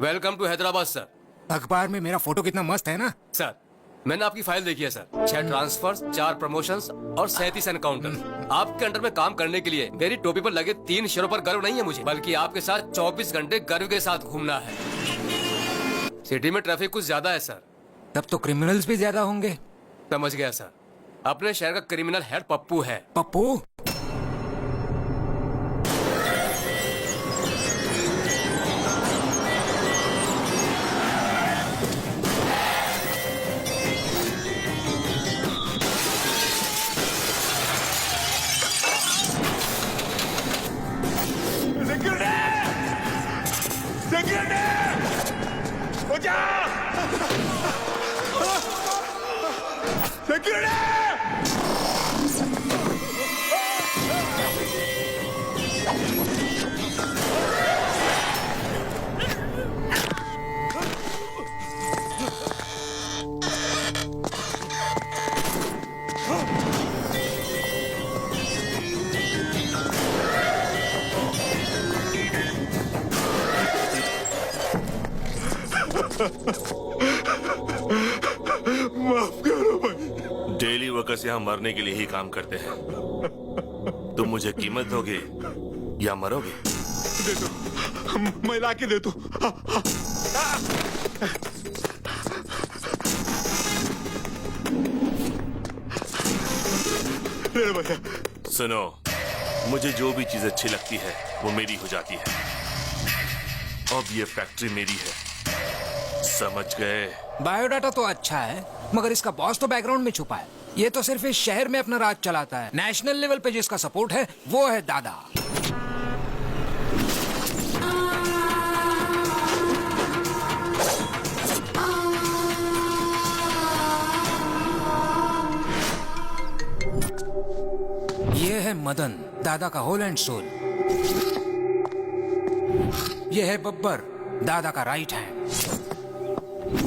Welcome to Hyderabad sir. अखबार में मेरा फोटो कितना मस्त है ना। सर मैंने आपकी फाइल देखी है सर। 6 ट्रांसफर्स, 4 प्रमोशंस और 37 एनकाउंटर। आपके अंडर में काम करने के लिए मेरी टोपी पर लगे 3 शेरों पर गर्व नहीं है मुझे, बल्कि आपके साथ 24 घंटे गर्व के साथ घूमना है। सिटी में ट्रैफिक कुछ ज्यादा है सर। तब तो क्रिमिनल्स भी ज्यादा होंगे। समझ गया सर। अपने शहर का क्रिमिनल हेड पप्पू है। पप्पू? माफ करो भाई। डेली वर्कर्स यहाँ मरने के लिए ही काम करते हैं। तुम मुझे कीमत दोगे या मरोगे? दे दो, मैं ला के दे दो। भैया सुनो, मुझे जो भी चीज अच्छी लगती है वो मेरी हो जाती है। अब ये फैक्ट्री मेरी है, समझ गए? बायोडाटा तो अच्छा है, मगर इसका बॉस तो बैकग्राउंड में छुपा है। ये तो सिर्फ इस शहर में अपना राज चलाता है। नेशनल लेवल पे जिसका सपोर्ट है वो है दादा। ये है मदन, दादा का होल एंड सोल। ये है बब्बर, दादा का राइट हैंड।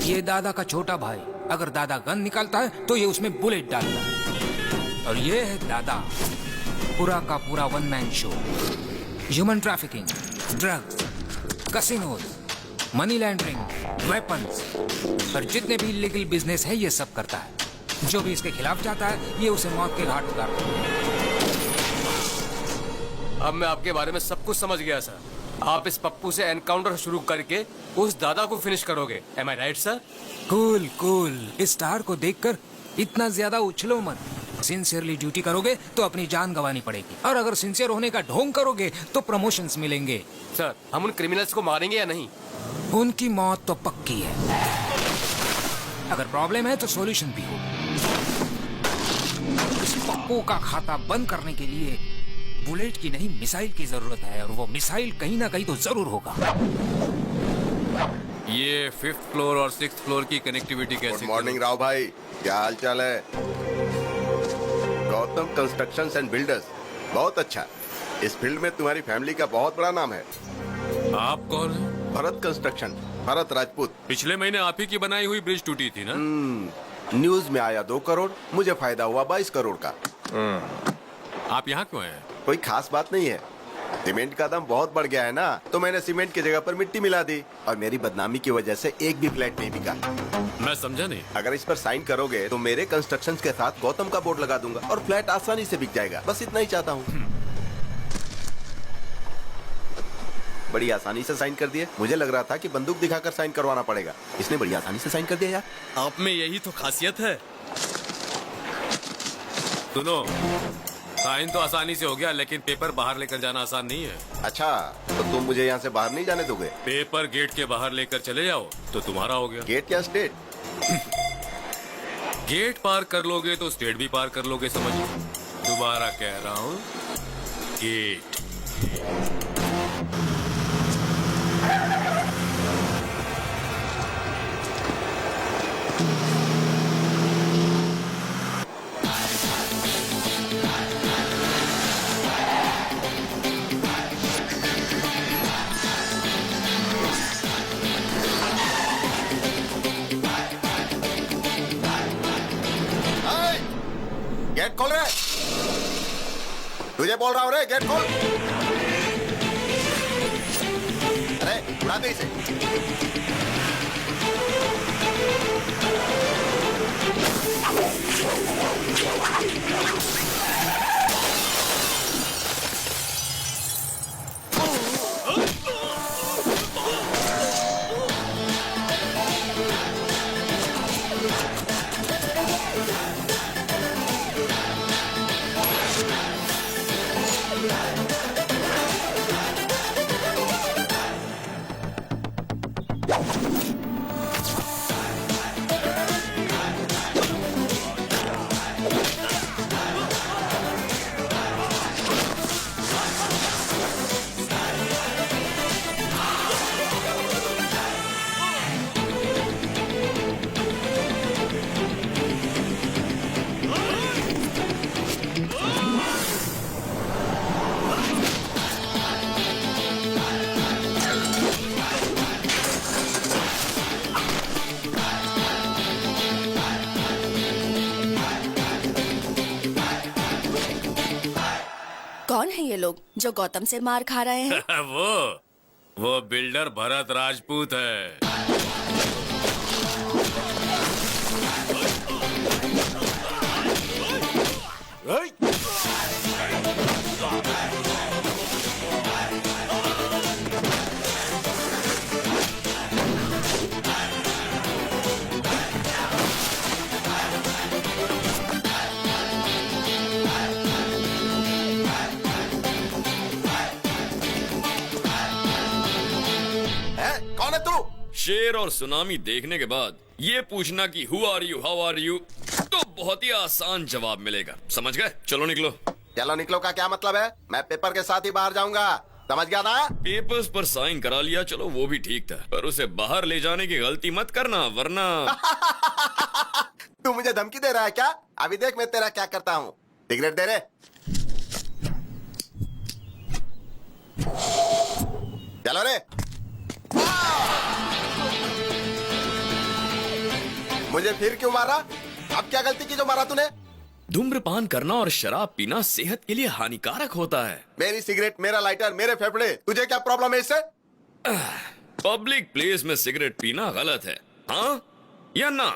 ये दादा का छोटा भाई, अगर दादा गन निकालता है तो ये उसमें बुलेट डालता है। और ये है दादा, पूरा का पूरा one man show. Human trafficking, drugs, casinos, money laundering, weapons और जितने भी इलीगल बिजनेस है ये सब करता है। जो भी इसके खिलाफ जाता है ये उसे मौत के घाट उतारता है। अब मैं आपके बारे में सब कुछ समझ गया सर। आप इस पप्पू से एनकाउंटर शुरू करके उस दादा को फिनिश करोगे। एम आई राइट सर? Cool cool. इस स्टार को देखकर इतना ज्यादा उछलो मत। सिंसियरली ड्यूटी करोगे तो अपनी जान गंवानी पड़ेगी, और अगर सिंसियर होने का ढोंग करोगे तो प्रमोशंस मिलेंगे। सर हम उन क्रिमिनल्स को मारेंगे या नहीं? उनकी मौत तो पक्की है। अगर प्रॉब्लम है तो सॉल्यूशन भी हो। इस पप्पू का खाता बंद करने के लिए बुलेट की नहीं मिसाइल की जरूरत है, और वो मिसाइल कहीं ना कहीं तो जरूर होगा। ये 5th फ्लोर और 6th फ्लोर की कनेक्टिविटी कैसे? गुड मॉर्निंग राव भाई, क्या हाल चाल है? गौतम कंस्ट्रक्शंस एंड बिल्डर्स, बहुत अच्छा। इस फील्ड में तुम्हारी फैमिली का बहुत बड़ा नाम है। आप कौन हैं? भरत कंस्ट्रक्शन, भरत राजपूत। पिछले महीने आप ही की बनाई हुई ब्रिज टूटी थी ना? न्यूज में आया 2 करोड़, मुझे फायदा हुआ 22 करोड़ का। आप यहाँ क्यों हैं? कोई खास बात नहीं है, सीमेंट का दाम बहुत बढ़ गया है ना, तो मैंने सीमेंट की जगह पर मिट्टी मिला दी, और मेरी बदनामी की वजह से एक भी फ्लैट नहीं बिका। मैं समझा नहीं। अगर इस पर साइन करोगे तो मेरे कंस्ट्रक्शंस के साथ गौतम का बोर्ड लगा दूंगा और फ्लैट आसानी से बिक जाएगा। बस इतना ही चाहता हूँ। बड़ी आसानी से साइन कर दिए। मुझे लग रहा था कि बंदूक दिखाकर साइन करवाना पड़ेगा, इसने बड़ी आसानी से साइन कर दिया यार। आप में यही तो खासियत है। सुनो, साइन तो आसानी से हो गया, लेकिन पेपर बाहर लेकर जाना आसान नहीं है। अच्छा, तो तुम मुझे यहाँ से बाहर नहीं जाने दोगे? पेपर गेट के बाहर लेकर चले जाओ तो तुम्हारा हो गया। गेट या स्टेट? गेट पार कर लोगे तो स्टेट भी पार कर लोगे, समझ। दोबारा कह रहा हूँ, गेट। गेट खोल रहे, तुझे बोल रहा हूँ रे, गेट खोल। अरे उड़ा दे इसे। कौन है ये लोग जो गौतम से मार खा रहे हैं? वो बिल्डर भरत राजपूत है। कौन है तू? शेर और सुनामी देखने के बाद ये पूछना कि who are you, how are you, तो बहुत ही आसान जवाब मिलेगा। समझ गए? चलो निकलो। चलो निकलो का क्या मतलब है? मैं पेपर के साथ ही बाहर जाऊंगा, समझ गया ना? पेपर्स पर साइन करा लिया, चलो वो भी ठीक था, पर उसे बाहर ले जाने की गलती मत करना, वरना तू मुझे धमकी दे रहा है क्या? अभी देख मैं तेरा क्या करता हूँ। सिगरेट दे रे। चलो रे। मुझे फिर क्यों मारा? अब क्या गलती की जो मारा तूने? धूम्रपान करना और शराब पीना सेहत के लिए हानिकारक होता है। मेरी सिगरेट, मेरा लाइटर, मेरे फेफड़े, तुझे क्या प्रॉब्लम है इससे? पब्लिक प्लेस में सिगरेट पीना गलत है, हाँ या ना?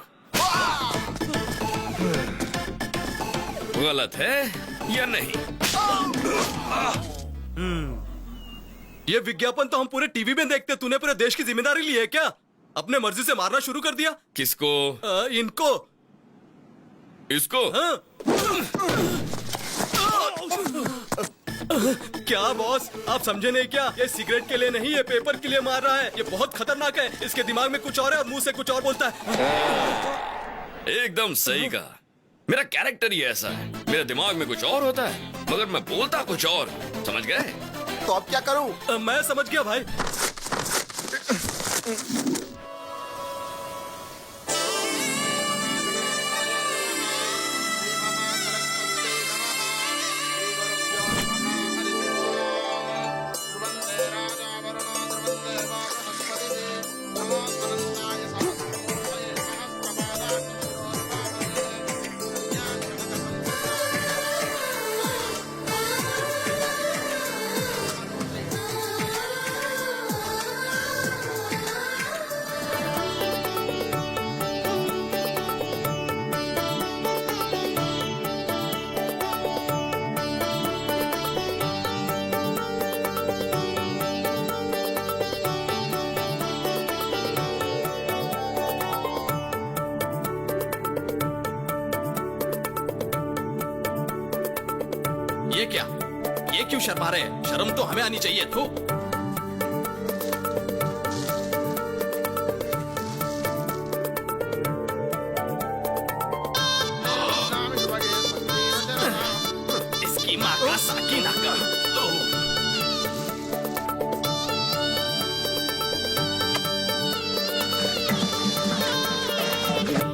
गलत है या नहीं? ये विज्ञापन तो हम पूरे टीवी में देखते, तूने पूरे देश की जिम्मेदारी ली है क्या? अपने मर्जी से मारना शुरू कर दिया। किसको? इनको। इसको? हाँ? क्या बॉस, आप समझे नहीं क्या? ये सिगरेट के लिए नहीं, ये पेपर के लिए मार रहा है। ये बहुत खतरनाक है। इसके दिमाग में कुछ और है और मुंह से कुछ और बोलता है। एकदम सही कहा। मेरा कैरेक्टर ही ऐसा है, मेरे दिमाग में कुछ और होता है मगर मैं बोलता कुछ और। समझ गए? तो अब क्या करूं? मैं समझ गया भाई। ये क्या? ये क्यों शर्मा रहे हैं? शर्म तो हमें आनी चाहिए। थू। इसकी माँ का साकिना का।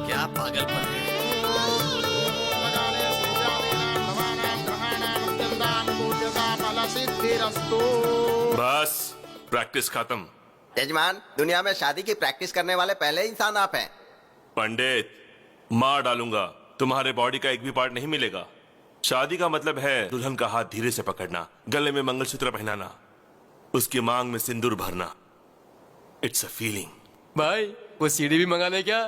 क्या पागलपन है। बस प्रैक्टिस खत्म। यजमान, दुनिया में शादी की प्रैक्टिस करने वाले पहले इंसान आप हैं। पंडित, मार डालूंगा, तुम्हारे बॉडी का एक भी पार्ट नहीं मिलेगा। शादी का मतलब है दुल्हन का हाथ धीरे से पकड़ना, गले में मंगलसूत्र पहनाना, उसकी मांग में सिंदूर भरना, इट्स अ फीलिंग। भाई वो सीढ़ी भी मंगा ले क्या,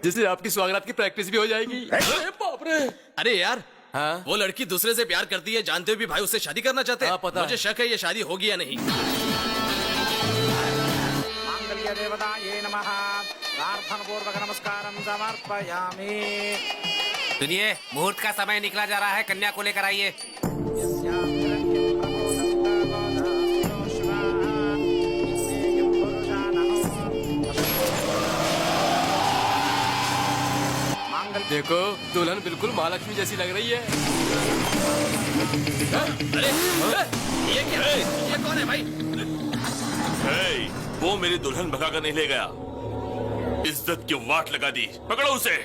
जिससे आपकी स्वागत की प्रैक्टिस भी हो जाएगी। अरे बाप रे। अरे यार, हाँ? वो लड़की दूसरे से प्यार करती है, जानते हुए भी भाई उससे शादी करना चाहते हैं। हाँ, पता मुझे है। शक है ये शादी होगी या नहीं। देवताये नमः। प्रार्थनापूर्वक नमस्कारं समर्पयामि। सुनिए, मुहूर्त का समय निकला जा रहा है, कन्या को लेकर आइए। देखो दुल्हन बिल्कुल महालक्ष्मी जैसी लग रही है। अरे ये क्या है? ये कौन है भाई? हे, वो मेरी दुल्हन भगाकर नहीं ले गया, इज्जत की वाट लगा दी। पकड़ो उसे।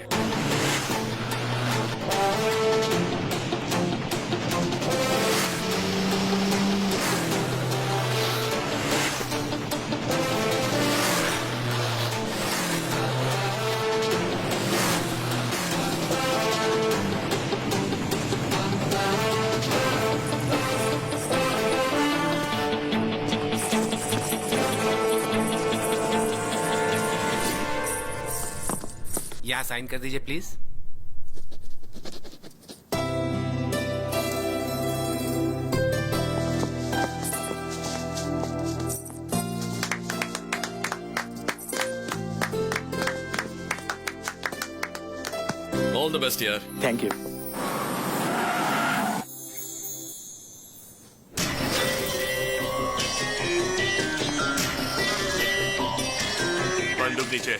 यहाँ साइन कर दीजिए प्लीज। ऑल द बेस्ट यार। Thank you. बंदूक नीचे।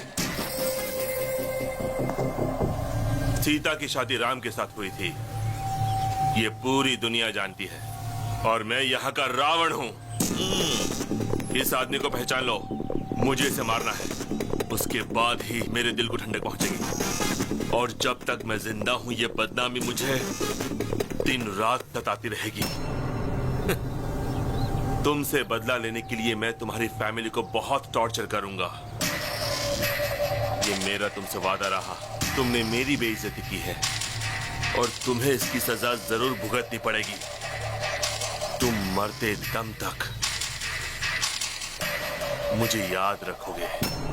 सीता की शादी राम के साथ हुई थी, ये पूरी दुनिया जानती है, और मैं यहाँ का रावण हूँ। इस आदमी को पहचान लो, मुझे इसे मारना है, उसके बाद ही मेरे दिल को ठंडक पहुंचेगी। और जब तक मैं जिंदा हूँ ये बदनामी मुझे दिन रात सताती रहेगी। तुमसे बदला लेने के लिए मैं तुम्हारी फैमिली को बहुत टॉर्चर करूंगा। ये मेरा तुमसे वादा रहा। तुमने मेरी बेइज्जती की है और तुम्हें इसकी सजा जरूर भुगतनी पड़ेगी, तुम मरते दम तक मुझे याद रखोगे।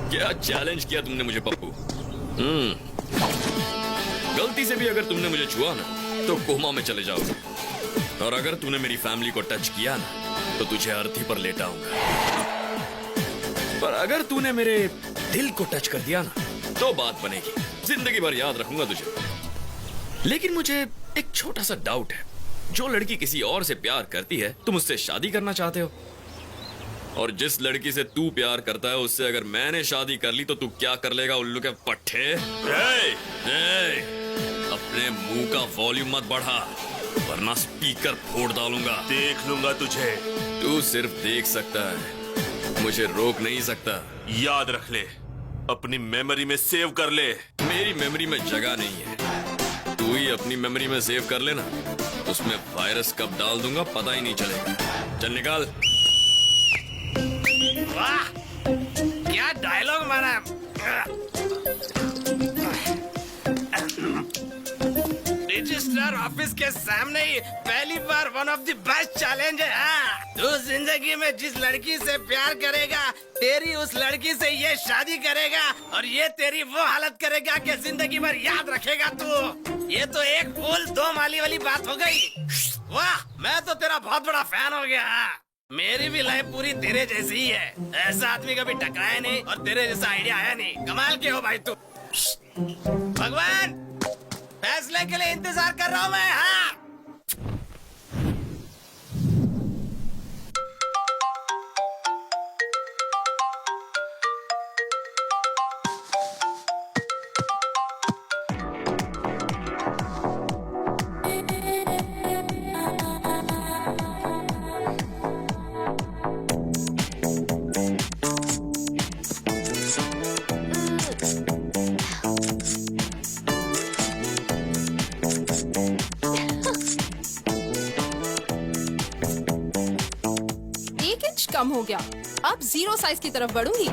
क्या चैलेंज किया तुमने मुझे पप्पू। गलती से भी अगर तुमने मुझे छुआ ना तो कोमा में चले जाओगे, और अगर तूने मेरी फैमिली को टच किया ना तो तुझे अर्थी पर लेटाऊंगा। पर अगर तूने मेरे दिल को टच कर दिया ना तो बात बनेगी, जिंदगी भर याद रखूंगा तुझे। लेकिन मुझे एक छोटा सा डाउट है, जो लड़की किसी और से प्यार करती है तुम उससे शादी करना चाहते हो, और जिस लड़की से तू प्यार करता है उससे अगर मैंने शादी कर ली तो तू क्या कर लेगा उल्लू के पट्टे? अपने मुंह का वॉल्यूम मत बढ़ा वरना स्पीकर फोड़ डालूंगा। देख लूंगा तुझे। तू सिर्फ देख सकता है, मुझे रोक नहीं सकता। याद रख ले, अपनी मेमोरी में सेव कर ले। मेरी मेमोरी में जगह नहीं है, तू ही अपनी मेमोरी में सेव कर लेना, उसमें वायरस कब डाल दूंगा पता ही नहीं चलेगा। चल निकाल। वाह, क्या डायलॉग मारा। रजिस्ट्रार ऑफिस के सामने ही पहली बार one of the best challenge है। हाँ, तू जिंदगी में जिस लड़की से प्यार करेगा तेरी उस लड़की से ये शादी करेगा, और ये तेरी वो हालत करेगा कि जिंदगी भर याद रखेगा तू। ये तो एक फूल दो माली वाली बात हो गई। वाह, मैं तो तेरा बहुत बड़ा फैन हो गया। मेरी भी लाइफ पूरी तेरे जैसी ही है, ऐसा आदमी कभी टकराया नहीं और तेरे जैसा आइडिया आया नहीं। कमाल के हो भाई तू। भगवान, फैसले के लिए इंतजार कर रहा हूँ मैं। हाँ, कम हो गया, अब 0 साइज की तरफ बढ़ूंगी।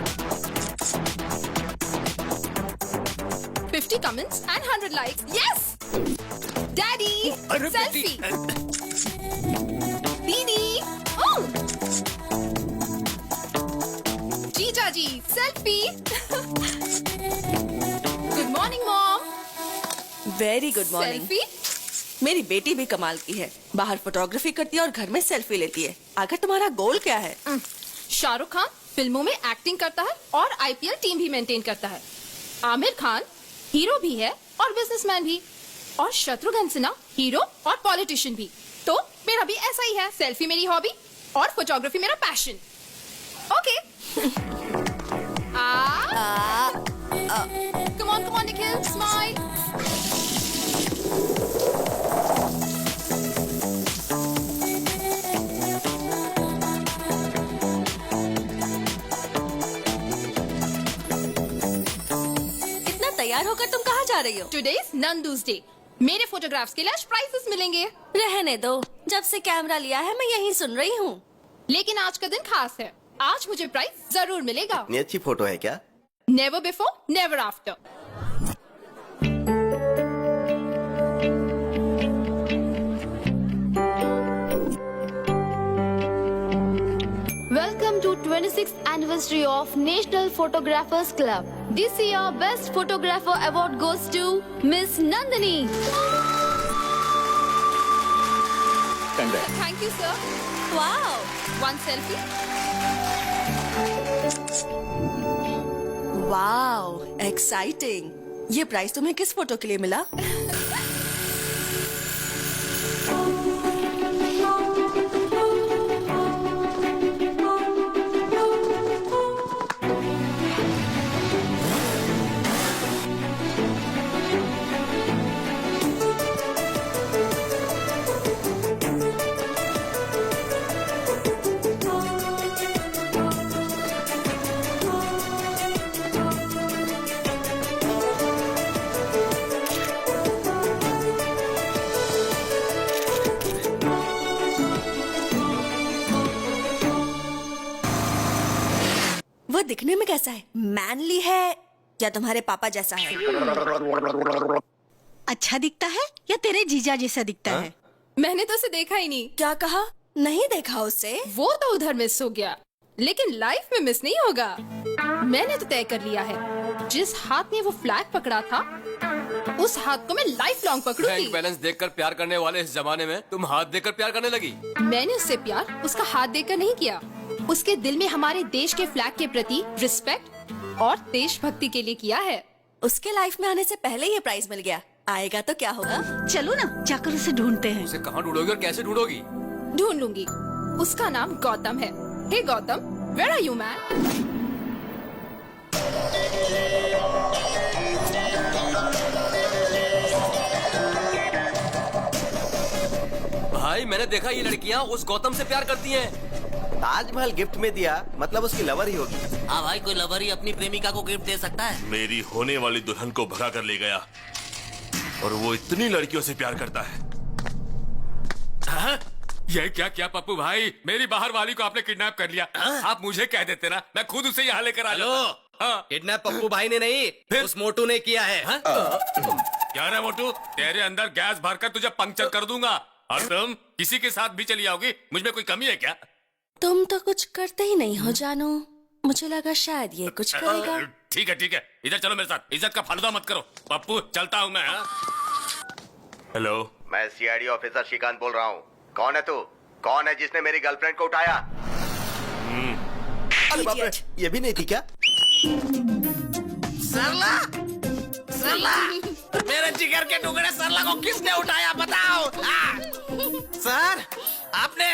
50 comments and 100 likes. Yes daddy, selfie. दीदी, जीजा जी selfie. Good morning mom. Very good morning. Selfie. मेरी बेटी भी कमाल की है, बाहर फोटोग्राफी करती है और घर में सेल्फी लेती है। आखिर तुम्हारा गोल क्या है? शाहरुख खान फिल्मों में एक्टिंग करता है और आईपीएल टीम भी मेंटेन करता है। आमिर खान हीरो भी है और बिजनेसमैन भी, और शत्रुघ्न सिन्हा हीरो और पॉलिटिशियन भी। तो मेरा भी ऐसा ही है, सेल्फी मेरी हॉबी और फोटोग्राफी मेरा passion. Okay. Come on Nikhil, smile. तैयार होकर तुम कहाँ जा रही हो? Today's Nandu's day. मेरे फोटोग्राफ्स के लिए आज प्राइजेस मिलेंगे। रहने दो, जब से कैमरा लिया है मैं यही सुन रही हूँ। लेकिन आज का दिन खास है, आज मुझे प्राइज जरूर मिलेगा। इतनी अच्छी फोटो है क्या? Never before never after. Welcome to 26th anniversary of National Photographers Club. This year, Best Photographer Award goes to Miss Nandini. Thank you, sir. Wow. One selfie. Wow, exciting. ये price तुम्हें किस photo के लिए मिला? वो दिखने में कैसा है? मैनली है या तुम्हारे पापा जैसा है? अच्छा दिखता है या तेरे जीजा जैसा दिखता है? मैंने तो उसे देखा ही नहीं। क्या कहा? नहीं देखा उसे? वो तो उधर मिस हो गया, लेकिन लाइफ में मिस नहीं होगा। मैंने तो तय कर लिया है, जिस हाथ ने वो फ्लैग पकड़ा था उस हाथ को मैं लाइफ लॉन्ग पकड़ूंगी। बैंक बैलेंस देखकर प्यार करने वाले इस जमाने में तुम हाथ देकर प्यार करने लगी। मैंने उससे प्यार उसका हाथ देकर नहीं किया, उसके दिल में हमारे देश के फ्लैग के प्रति रिस्पेक्ट और देशभक्ति के लिए किया है। उसके लाइफ में आने से पहले ये प्राइज मिल गया, आएगा तो क्या होगा? चलो ना जाकर उसे ढूंढते हैं। उसे कहाँ ढूंढोगी और कैसे ढूंढोगी? ढूंढ लूंगी। उसका नाम गौतम है। Hey Gautam, where are you man? भाई मैंने देखा ये लड़कियाँ उस गौतम से प्यार करती हैं। ताजमहल गिफ्ट में दिया मतलब उसकी लवर ही होगी। हाँ भाई, कोई लवर ही अपनी प्रेमिका को गिफ्ट दे सकता है। मेरी होने वाली दुल्हन को भगा कर ले गया और वो इतनी लड़कियों से प्यार करता है। हाँ? ये क्या क्या पप्पू भाई, मेरी बाहर वाली को आपने किडनैप कर लिया। आप मुझे कह देते ना, मैं खुद उसे यहाँ लेकर आ जाता। किडनैप पप्पू भाई ने नहीं, फिर उस मोटू ने किया है। क्या रे मोटू, तेरे अंदर गैस भरकर तुझे पंक्चर कर दूंगा। और तुम किसी के साथ भी चली आओगी, मुझ में कोई कमी है क्या? तुम तो कुछ करते ही नहीं हो जानू, मुझे लगा शायद ये कुछ करेगा। ठीक है, इधर चलो मेरे साथ, इज्जत का फालूदा मत करो। पप्पू चलता हूँ मैं। हेलो, मैं सीआईडी ऑफिसर श्रीकांत बोल रहा हूँ। कौन है तू? कौन है जिसने मेरी गर्लफ्रेंड को उठाया? अरे बाप रे, ये भी नहीं थी क्या? सरला, सरला, मेरे जिगर के टुकड़े सरला को किसने उठाया बताओ? सर, आपने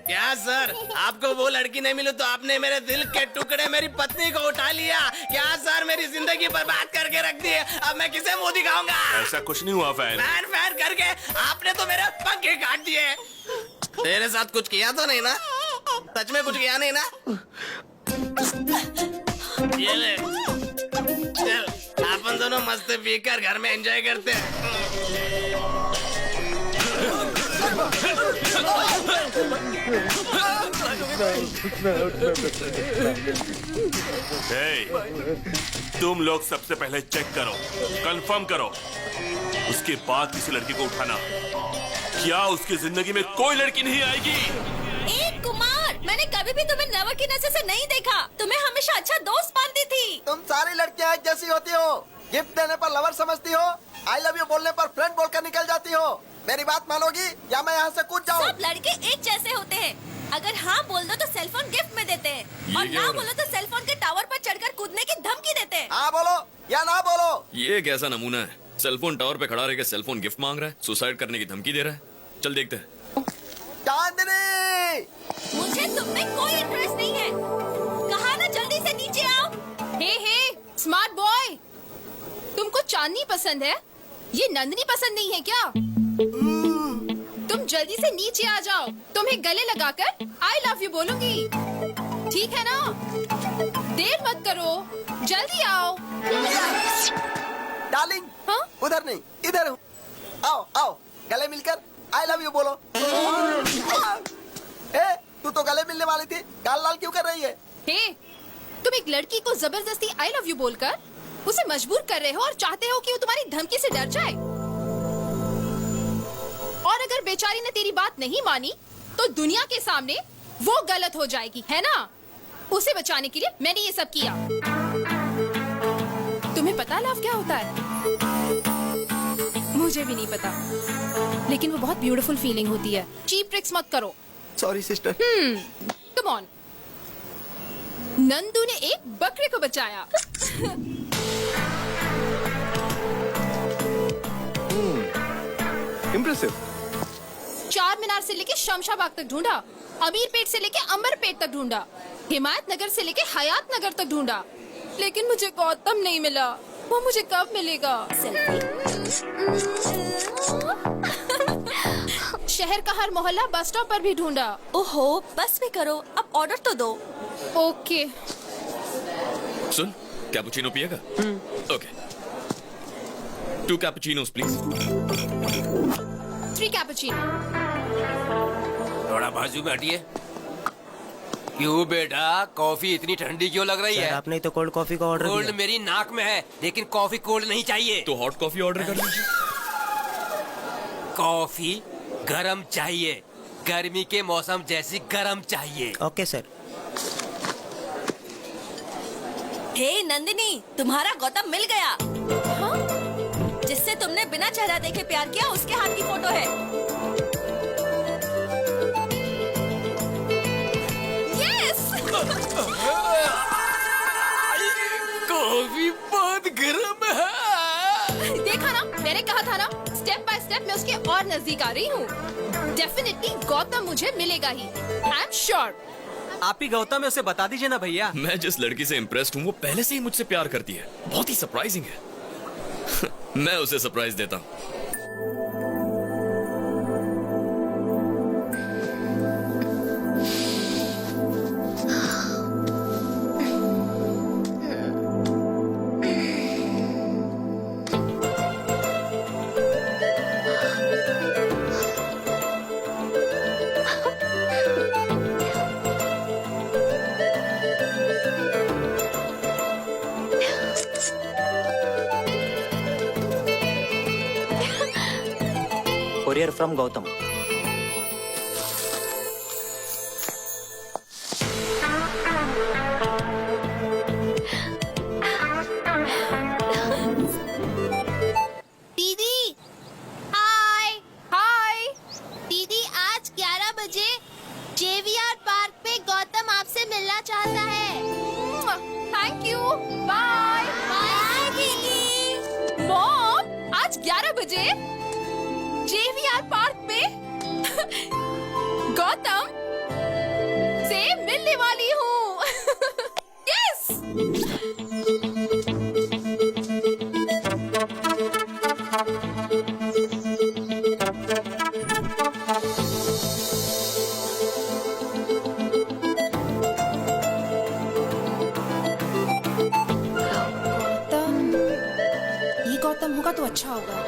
क्या? सर, आपको वो लड़की नहीं मिली तो आपने मेरे दिल के टुकड़े मेरी पत्नी को उठा लिया क्या? सर, मेरी जिंदगी बर्बाद करके रख दी है, अब मैं किसे मुंह दिखाऊंगा? ऐसा कुछ नहीं हुआ फैन। फैन करके आपने तो मेरे पंखे काट दिए। तेरे साथ कुछ किया तो नहीं ना? सच में कुछ किया नहीं ना? ये ले, चल अपन दोनों मस्त पीकर घर में एंजॉय करते हैं। तुम लोग सबसे पहले चेक करो, कंफर्म करो, उसके बाद किसी लड़की को उठाना। क्या उसकी जिंदगी में कोई लड़की नहीं आएगी? कुमार, मैं मैंने कभी भी तुम्हें लवर की नजर से नहीं देखा। तुम्हें हमेशा अच्छा दोस्त मानती थी। तुम सारी लड़कियां एक जैसी होती हो। गिफ्ट देने पर लवर समझती हो, आई लव यू बोलने पर फ्रेंड बोलकर निकल जाती हो। मेरी बात मानोगी या मैं यहाँ से कूद जाऊँ? सब लड़के एक जैसे होते हैं। अगर हाँ बोल दो तो सेलफोन गिफ्ट में देते हैं और ना बोलो तो सेलफोन के टावर पर चढ़कर कूदने की धमकी देते हैं। हाँ बोलो या ना बोलो। ये कैसा नमूना है? सेलफोन टावर पे खड़ा रह के सेलफोन गिफ्ट मांग रहा है, सुसाइड करने की धमकी दे रहा है। चल देखते हैं। चांदनी, मुझे तुम में कोई इंटरेस्ट नहीं है। कहा ना जल्दी से नीचे आओ। हे स्मार्ट बॉय, तुमको चांदनी पसंद है, ये नंदनी पसंद नहीं है क्या? तुम जल्दी से नीचे आ जाओ, तुम्हें गले लगाकर आई लव यू बोलूंगी, ठीक है ना? देर मत करो, जल्दी आओ। डार्लिंग, हाँ? उधर नहीं इधर हूँ। आओ आओ, गले मिलकर आई लव यू बोलो। ए, तू तो गले मिलने वाली थी, गाल लाल क्यों कर रही है? हे, तुम एक लड़की को जबरदस्ती आई लव यू बोलकर उसे मजबूर कर रहे हो और चाहते हो कि वो तुम्हारी धमकी से डर जाए। और अगर बेचारी ने तेरी बात नहीं मानी तो दुनिया के सामने वो गलत हो जाएगी, है ना? उसे बचाने के लिए मैंने ये सब किया। तुम्हें पता लव क्या होता है? मुझे भी नहीं पता, लेकिन वो बहुत ब्यूटीफुल फीलिंग होती है। चीप ट्रिक्स मत करो। Sorry sister. Come on. Nandu ने एक बकरे को बचाया। इम्प्रेसिव। चार मीनार से लेके शमशाबाग तक ढूंढा, अमीर पेट से लेके अंबर पेट तक ढूंढा, हिमायत नगर से लेके हयात नगर तक ढूंढा, लेकिन मुझे गौतम नहीं मिला। वो मुझे कब मिलेगा? शहर का हर मोहल्ला बस स्टॉप पर भी ढूंढा। ओहो, बस भी करो, अब ऑर्डर तो दो। ओके। सुन, कैपुचिनो पिएगा? Okay, 2 cappuccinos please. 3 कैपुचिनो। थोड़ा बाजू में हटिए। क्यों बेटा, कॉफी इतनी ठंडी क्यों लग रही है? आपने तो कोल्ड कॉफी का ऑर्डर कोल्ड मेरी नाक में है, लेकिन कॉफी कोल्ड नहीं चाहिए। तो हॉट कॉफी ऑर्डर कर लीजिए। कॉफी गरम चाहिए, गर्मी के मौसम जैसी गरम चाहिए। Okay sir. हे नंदिनी, तुम्हारा गौतम मिल गया। हाँ? जिससे तुमने बिना चेहरा देखे प्यार किया, उसके हाथ की फोटो है। यस। कॉफी बहुत गर्म है। देखा ना, मैंने कहा था ना, स्टेप बाय स्टेप मैं उसके और नजदीक आ रही हूँ। डेफिनेटली गौतम मुझे मिलेगा ही, आई एम श्योर। आप ही गौतम है, उसे बता दीजिए ना भैया। मैं जिस लड़की से इम्प्रेस्ड हूँ वो पहले से ही मुझसे प्यार करती है। बहुत ही सरप्राइजिंग है। मैं उसे सरप्राइज देता हूँ। Courier from Gautam. दीदी, हाय हाय। दीदी, आज 11 बजे JVR पार्क पे गौतम आपसे मिलना चाहता है। थैंक यू, बाय बाय दीदी। मॉम, आज 11 बजे JVR पार्क पे गौतम से मिलने वाली हूँ। यस। गौतम, ये गौतम होगा तो अच्छा होगा।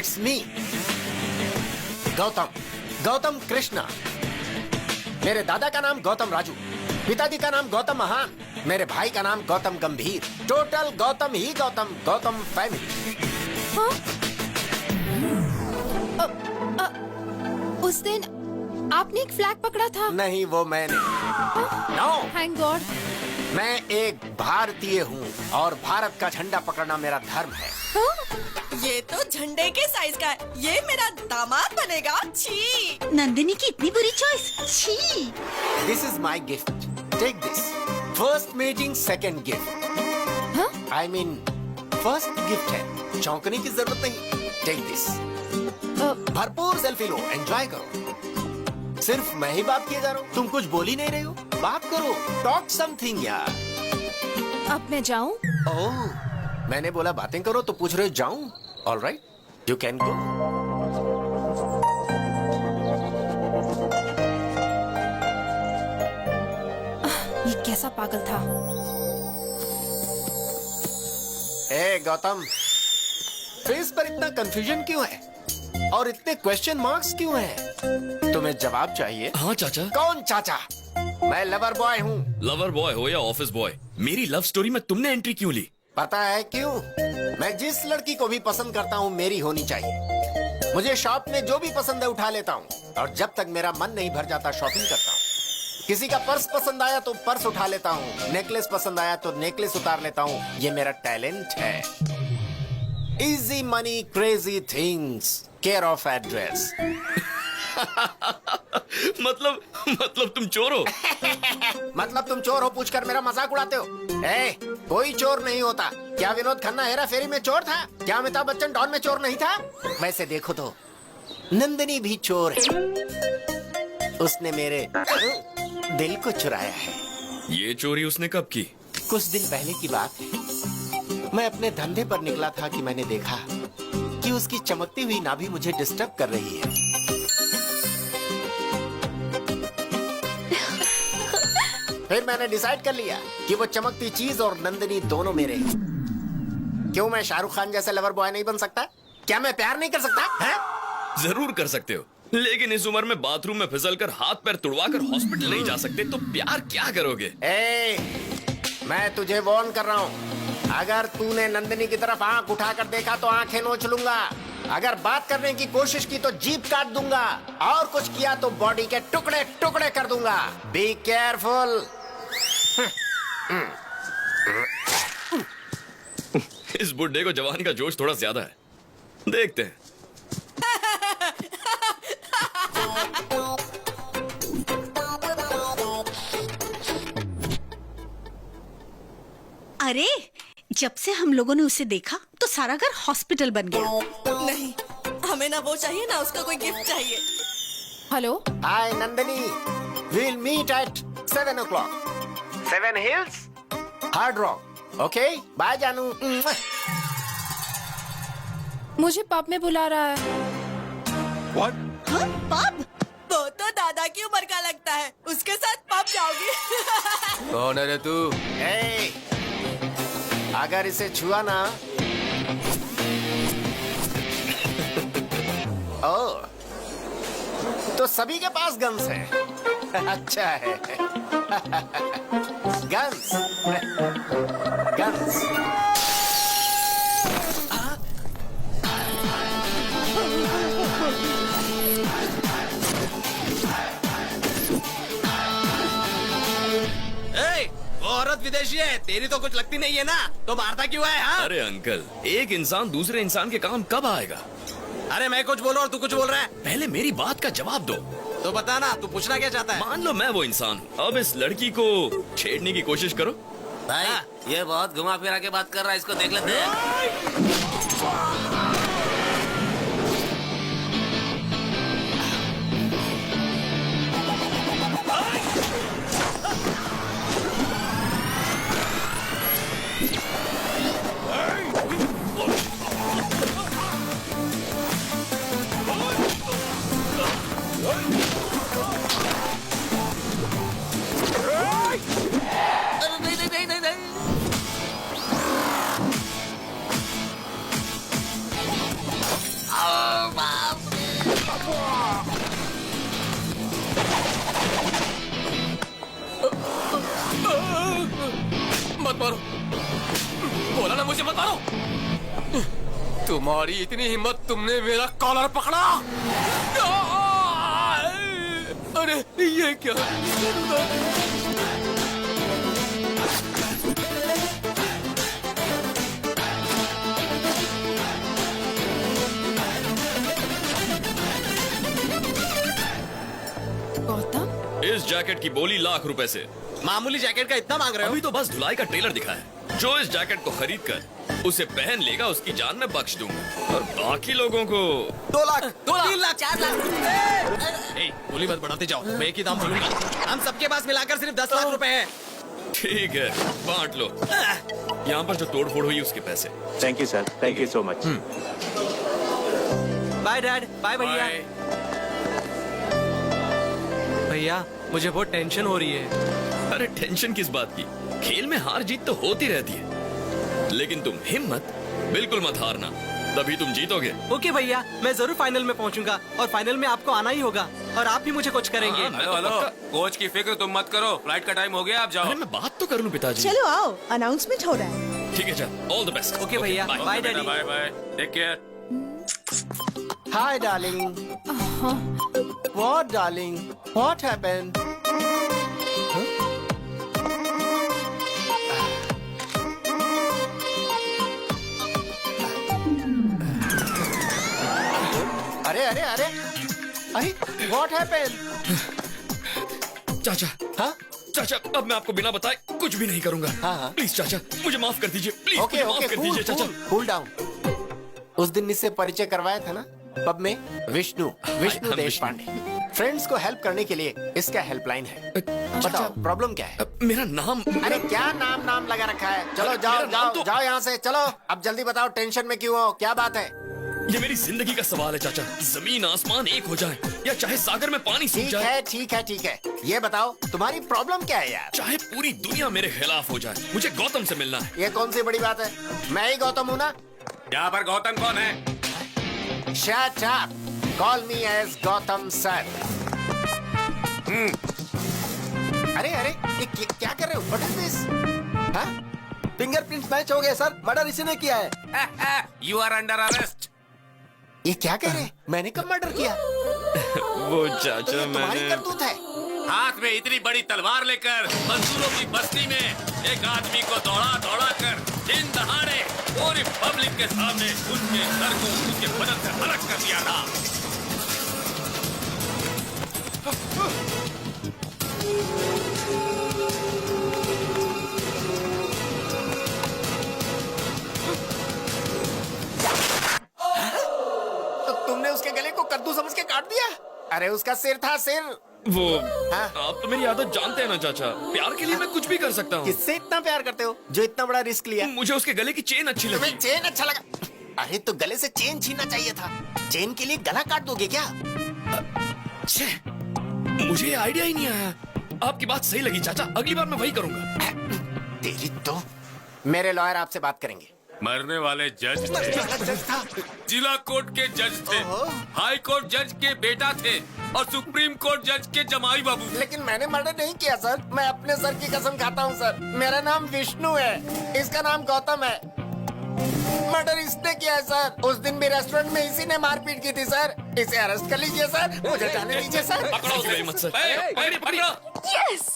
It's me Gautam, Gautam Krishna. मेरे दादा का नाम गौतम राजू, पिताजी का नाम गौतम महान, मेरे भाई का नाम गौतम गंभीर। टोटल गौतम ही गौतम, गौतम फैमिली। उस दिन आपने एक फ्लैग पकड़ा था। नहीं, वो मैंने। No, thank God. मैं एक भारतीय हूँ और भारत का झंडा पकड़ना मेरा धर्म है। ये तो झंडे के साइज का है। ये मेरा दामाद बनेगा। छी। नंदिनी की इतनी बुरी चॉइस। छी। This is my gift, take this. First meeting second gift. I mean first gift है, चौंकने की जरूरत नहीं। Take this. भरपूर सेल्फी लो, एंजॉय करो। सिर्फ मैं ही बात किए जा रहा हूँ, तुम कुछ बोल ही नहीं रहे हो। बात करो, टॉक समथिंग यार। अब मैं जाऊँ? ओह, मैंने बोला बातें करो तो पूछ रहे हो जाऊं? Alright, you can go. ये कैसा पागल था? ए गौतम, फेस पर इतना कंफ्यूजन क्यों है और इतने क्वेश्चन मार्क्स क्यों हैं? तुम्हें जवाब चाहिए? हाँ चाचा। कौन चाचा? मैं लवर बॉय हूँ। लवर बॉय हो या ऑफिस बॉय, मेरी लव स्टोरी में तुमने एंट्री क्यों ली? पता है क्यों? मैं जिस लड़की को भी पसंद करता हूँ मेरी होनी चाहिए। मुझे शॉप में जो भी पसंद है उठा लेता हूँ और जब तक मेरा मन नहीं भर जाता शॉपिंग करता हूँ। किसी का पर्स पसंद आया तो पर्स उठा लेता हूँ, नेकलेस पसंद आया तो नेकलेस उतार लेता हूँ। ये मेरा टैलेंट है। Easy money crazy things, care of address. मतलब तुम चोर हो? मतलब तुम चोर हो पूछकर मेरा मजाक उड़ाते हो? ए, कोई चोर नहीं होता। क्या विनोद खन्ना हेरा फेरी में चोर था? क्या अमिताभ बच्चन डॉन में चोर नहीं था? वैसे देखो तो नंदिनी भी चोर है। उसने मेरे दिल को चुराया है। ये चोरी उसने कब की? कुछ दिन पहले की बात है। मैं अपने धंधे पर निकला था कि मैंने देखा कि उसकी चमकती हुई नाभि मुझे डिस्टर्ब कर रही है। फिर मैंने डिसाइड कर लिया कि वो चमकती चीज और नंदिनी दोनों मेरे हैं। क्यों मैं शाहरुख खान जैसे लवर बॉय नहीं बन सकता? क्या मैं प्यार नहीं कर सकता है? जरूर कर सकते हो, लेकिन इस उम्र में बाथरूम में फिसलकर हाथ पैर तुड़वाकर हॉस्पिटल नहीं जा सकते तो प्यार क्या करोगे? मैं तुझे वार्न कर रहा हूँ, अगर तूने नंदिनी की तरफ आंख उठाकर देखा तो आंखें नोच लूंगा। अगर बात करने की कोशिश की तो जीभ काट दूंगा और कुछ किया तो बॉडी के टुकड़े टुकड़े कर दूंगा। Be careful. इस बुड्ढे को जवानी का जोश थोड़ा ज्यादा है, देखते हैं। अरे, जब से हम लोगों ने उसे देखा तो सारा घर हॉस्पिटल बन गया। नहीं, हमें ना वो चाहिए ना उसका कोई गिफ्ट चाहिए। Hello, hi Nandini, we'll meet at 7 o'clock. 7 Hills, Hard Rock. Okay, bye जानू। मुझे पब में बुला रहा है। What? पब? वो तो दादा की उम्र का लगता है, उसके साथ पब जाओगी? कौन है रे तू? अगर इसे छुआ ना ओ, तो सभी के पास गन्स है। अच्छा है। Guns guns. वो औरत विदेशी है, तेरी तो कुछ लगती नहीं है ना, तो मारता क्यों है? हाँ? अरे अंकल, एक इंसान दूसरे इंसान के काम कब आएगा? अरे मैं कुछ बोल रहा हूँ, तू कुछ बोल रहा है। पहले मेरी बात का जवाब दो। तो बता ना, तू पूछना क्या चाहता है? मान लो मैं वो इंसान हूँ, अब इस लड़की को छेड़ने की कोशिश करो। भाई ये बहुत घुमा फिरा के बात कर रहा है, इसको देख लेते हैं। मत मारो, बोला ना मुझे मत मारो। तुम्हारी इतनी हिम्मत, तुमने मेरा कॉलर पकड़ा। अरे ये क्या? गौतम, इस जैकेट की बोली ₹1,00,000 से। मामूली जैकेट का इतना मांग रहे हो? अभी तो बस धुलाई का ट्रेलर दिखा है। जो इस जैकेट को खरीद कर उसे पहन लेगा, उसकी जान मैं बख्श दूंगा, और बाकी लोगों को 2 लाख, 3 लाख, 4 लाख। ए, बोली मत बढ़ाते जाओ, मैं एक ही दाम बोलूंगा। हम सबके पास मिलाकर सिर्फ 10 लाख रुपए हैं। ठीक है, बांट लो। यहाँ पर जो तोड़फोड़ हुई उसके पैसे। Thank you sir, thank you so much. Bye dad, bye भैया। भैया मुझे बहुत टेंशन हो रही है। अरे टेंशन किस बात की? खेल में हार जीत तो होती रहती है, लेकिन तुम हिम्मत बिल्कुल मत हारना, तभी तुम जीतोगे। ओके भैया, मैं जरूर फाइनल में पहुंचूंगा और फाइनल में आपको आना ही होगा और आप भी मुझे कुछ करेंगे। हेलो, कोच की फिक्र तुम मत करो, फ्लाइट का टाइम हो गया, आप जाओ। अरे मैं बात तो कर लूं पिताजी। चलो आओ, अनाउंसमेंट हो रहा है। ठीक है, चल, ऑल द बेस्ट। ओके भैया, bye daddy. Bye bye, take care. Hi, darling. What, darling? What happened? अरे अरे अरे अरे What happened? चाचा, हाँ? चाचा, अब मैं आपको बिना बताए कुछ भी नहीं करूंगा। हाँ। प्लीज चाचा, मुझे माफ कर दीजिए, प्लीज ओके मुझे माफ कर दीजिए चाचा। Cool down. उस दिन इससे परिचय करवाया था ना पब में। विष्णु देश पांडे। फ्रेंड्स को हेल्प करने के लिए इसका हेल्पलाइन है। बताओ प्रॉब्लम क्या है? मेरा नाम। अरे क्या नाम लगा रखा है? चलो मेरा जाओ नाम जाओ तो- जाओ यहाँ से, चलो अब जल्दी बताओ, टेंशन में क्यों हो, क्या बात है? ये मेरी जिंदगी का सवाल है चाचा। जमीन आसमान एक हो जाए या चाहे सागर में पानी सूख ठीक जाए। है ठीक है ठीक है, ये बताओ तुम्हारी प्रॉब्लम क्या है यार? चाहे पूरी दुनिया मेरे खिलाफ हो जाए, मुझे गौतम से मिलना है। ये कौन सी बड़ी बात है? मैं ही गौतम हूँ ना। यहाँ पर गौतम कौन है? Shut up. Call me as Gautam sir. अरे अरे ये क्या कर रहे हो? What is this? हाँ? फिंगरप्रिंट्स मैच हो गए सर, मर्डर इसी ने किया है। You are under arrest. ये क्या कह रहे हैं? मैंने कब मर्डर किया? वो चाचा, ये तुम्हारी मैंने करतूत है। हाथ में इतनी बड़ी तलवार लेकर मजदूरों की बस्ती में एक आदमी को दौड़ा कर दिन दहाड़े पूरी पब्लिक के सामने उसके सर को उसके बदन से अलग कर दिया था। तो तुमने उसके गले को कद्दू समझ के काट दिया? अरे उसका सिर था, सिर। वो हाँ? आप तो मेरी आदत जानते हैं ना चाचा, प्यार के लिए मैं कुछ भी कर सकता हूँ। किससे इतना प्यार करते हो जो इतना बड़ा रिस्क लिया? मुझे उसके गले की चेन अच्छी लगी। तुम्हें चेन अच्छा लगा? अरे तो गले से चेन छीनना चाहिए था। चेन के लिए गला काट दोगे क्या? छे, मुझे ये आइडिया ही नहीं आया। आपकी बात सही लगी चाचा, अगली बार मैं वही करूंगा। तेरी तो। मेरे लॉयर आपसे बात करेंगे। मरने वाले जज थे, जज था। जिला कोर्ट के जज थे, हाई कोर्ट जज के बेटा थे और सुप्रीम कोर्ट जज के जमाई बाबू थे। लेकिन मैंने मर्डर नहीं किया सर, मैं अपने सर की कसम खाता हूँ सर। मेरा नाम विष्णु है, इसका नाम गौतम है। मर्डर इसने किया है सर। उस दिन भी रेस्टोरेंट में इसी ने मारपीट की थी सर। इसे अरेस्ट कर लीजिए सर, मुझे जाने दीजिए सर। पकड़ो उसे मत सर। पकड़ो। यस।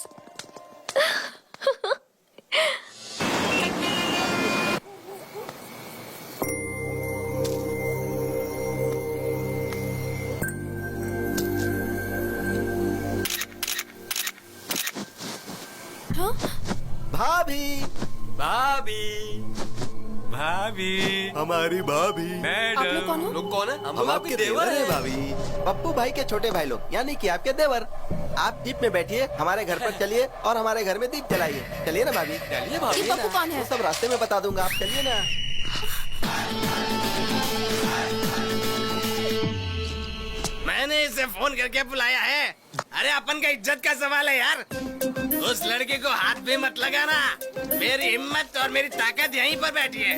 भाभी, भाभी, भाभी, हमारी भाभी। आप लोग कौन हो? लोग कौन है? हम आपके देवर हैं भाभी। पप्पू भाई के छोटे भाई लोग, यानी कि आपके देवर। आप जीप में बैठिए, हमारे घर पर चलिए और हमारे घर में दीप जलाइए। चलिए ना भाभी। चलिए भाभी। ये पप्पू कौन है? वो सब रास्ते में बता दूंगा, आप चलिए ना। मैंने इसे फोन करके बुलाया है। अरे अपन का इज्जत का सवाल है यार। उस लड़के को हाथ भी मत लगाना। मेरी हिम्मत और मेरी ताकत यहीं पर बैठी है।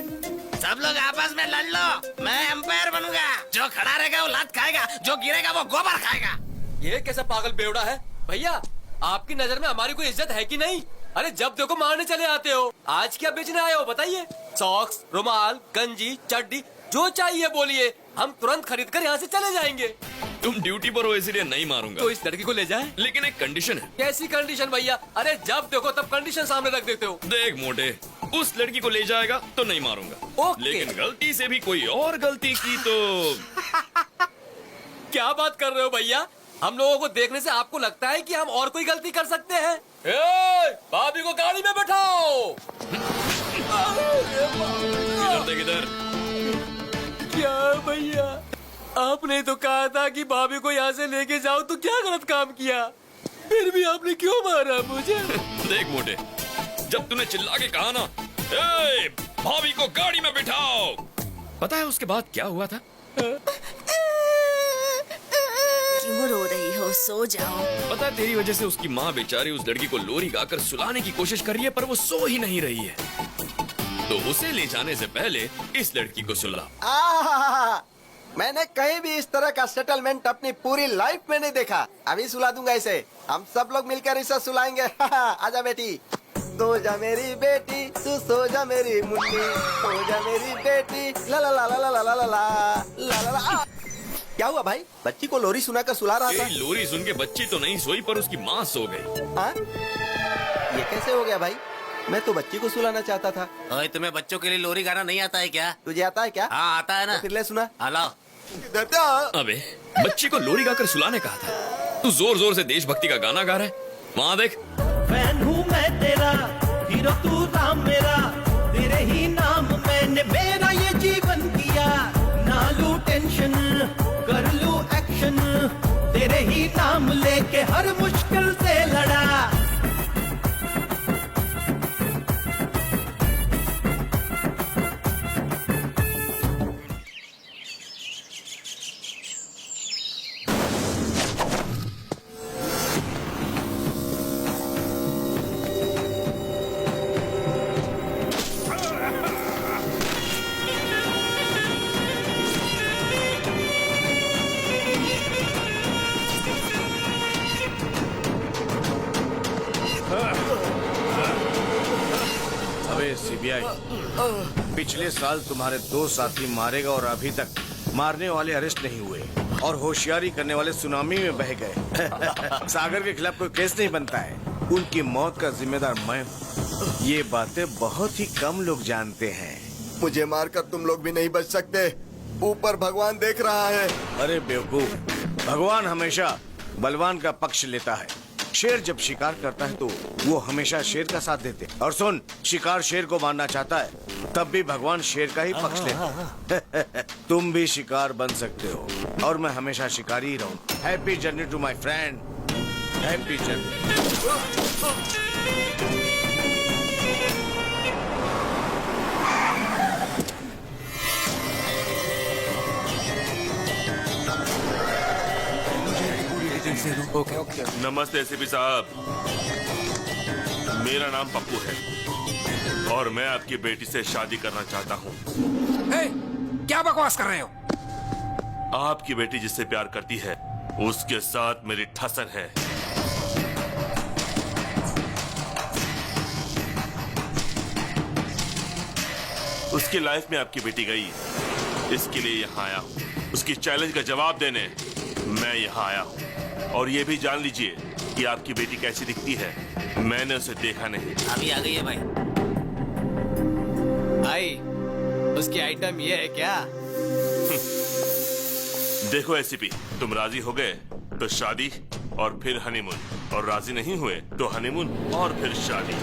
सब लोग आपस में लड़ लो, मैं अंपायर बनूंगा। जो खड़ा रहेगा वो लात खाएगा, जो गिरेगा वो गोबर खाएगा। ये कैसा पागल बेवड़ा है भैया? आपकी नजर में हमारी कोई इज्जत है कि नहीं? अरे जब देखो मारने चले आते हो। आज क्या बेचने आए हो बताइए? सॉक्स, रुमाल, गंजी, चड्डी, जो चाहिए बोलिए, हम तुरंत खरीद कर यहाँ से चले जाएंगे। तुम ड्यूटी पर हो इसलिए नहीं मारूंगा। तो इस लड़की को ले जाए। लेकिन एक कंडीशन है। कैसी कंडीशन भैया? अरे जब देखो तब कंडीशन सामने रख देते हो। देख मोटे, उस लड़की को ले जाएगा तो नहीं मारूंगा। ओके। लेकिन गलती से भी कोई और गलती की तो क्या बात कर रहे हो भैया? हम लोगों को देखने से आपको लगता है कि हम और कोई गलती कर सकते हैं? भाभी को गाड़ी में बैठाओ। किधर देख इधर। क्या भैया, आपने तो कहा था कि भाभी को यहाँ से लेके जाओ, तो क्या गलत काम किया? फिर भी आपने क्यों मारा मुझे? देख मोटे, जब तूने चिल्ला के कहा ना, ए, भाभी को गाड़ी में बिठाओ, पता है उसके बाद क्या हुआ था? क्यों रो रही हो? सो जाओ। पता है तेरी वजह से उसकी माँ बेचारी उस लड़की को लोरी गाकर सुलाने की कोशिश कर रही है, पर वो सो ही नहीं रही है। तो उसे ले जाने से पहले इस लड़की को सुला। मैंने कहीं भी इस तरह का सेटलमेंट अपनी पूरी लाइफ में नहीं देखा। अभी सुला दूंगा इसे। हम सब लोग मिलकर इसे सुलाएंगे। आजा बेटी, सो जा मेरी बेटी, तू सो जा मेरी मुन्नी, सो जा मेरी बेटी। ला ला ला ला ला ला ला ला ला ला ला। क्या हुआ भाई? बच्ची को लोरी सुनाकर सुला रहा था। लोरी सुन के बच्ची तो नहीं सोई, पर उसकी माँ सो गई। हाँ? ये कैसे हो गया भाई? मैं तो बच्ची को सुलाना चाहता था। ओए, तुम्हें बच्चों के लिए लोरी गाना नहीं आता है क्या? तुझे आता है क्या? हाँ आता है ना। तो फिर ले सुना। लाओ। अबे बच्ची को लोरी गाकर सुलाने कहा था, तू जोर जोर से देशभक्ति का गाना गा रहा है। वहाँ देख। फैन हूँ मैं तेरा, हीरो तू राम मेरा, तेरे ही नाम मैंने मेरा ये जीवन किया। ना लूं टेंशन, कर लूं एक्शन, तेरे ही नाम लेके हर मुश्किल से लड़ा। सीबीआई, पिछले साल तुम्हारे 2 साथी मारे गए और अभी तक मारने वाले अरेस्ट नहीं हुए और होशियारी करने वाले सुनामी में बह गए। सागर के खिलाफ कोई केस नहीं बनता है, उनकी मौत का जिम्मेदार मैं हूँ। ये बातें बहुत ही कम लोग जानते हैं। मुझे मारकर तुम लोग भी नहीं बच सकते, ऊपर भगवान देख रहा है। अरे बेवकूफ, भगवान हमेशा बलवान का पक्ष लेता है। शेर जब शिकार करता है तो वो हमेशा शेर का साथ देते हैं। और सुन, शिकार शेर को मारना चाहता है तब भी भगवान शेर का ही पक्ष लेता है। तुम भी शिकार बन सकते हो और मैं हमेशा शिकारी ही रहूं। Happy journey to my friend, happy journey. Okay. नमस्ते एसीपी साहब, मेरा नाम पप्पू है और मैं आपकी बेटी से शादी करना चाहता हूँ। क्या बकवास कर रहे हो? आपकी बेटी जिससे प्यार करती है उसके साथ मेरी ठसन है। उसकी लाइफ में आपकी बेटी गई, इसके लिए यहाँ आया हूँ। उसकी चैलेंज का जवाब देने मैं यहाँ आया हूँ। और ये भी जान लीजिए कि आपकी बेटी कैसी दिखती है, मैंने उसे देखा नहीं। अभी आ गई है भाई। भाई, उसकी आइटम ये है क्या? देखो एसीपी, तुम राजी हो गए तो शादी और फिर हनीमून, और राजी नहीं हुए तो हनीमून और फिर शादी।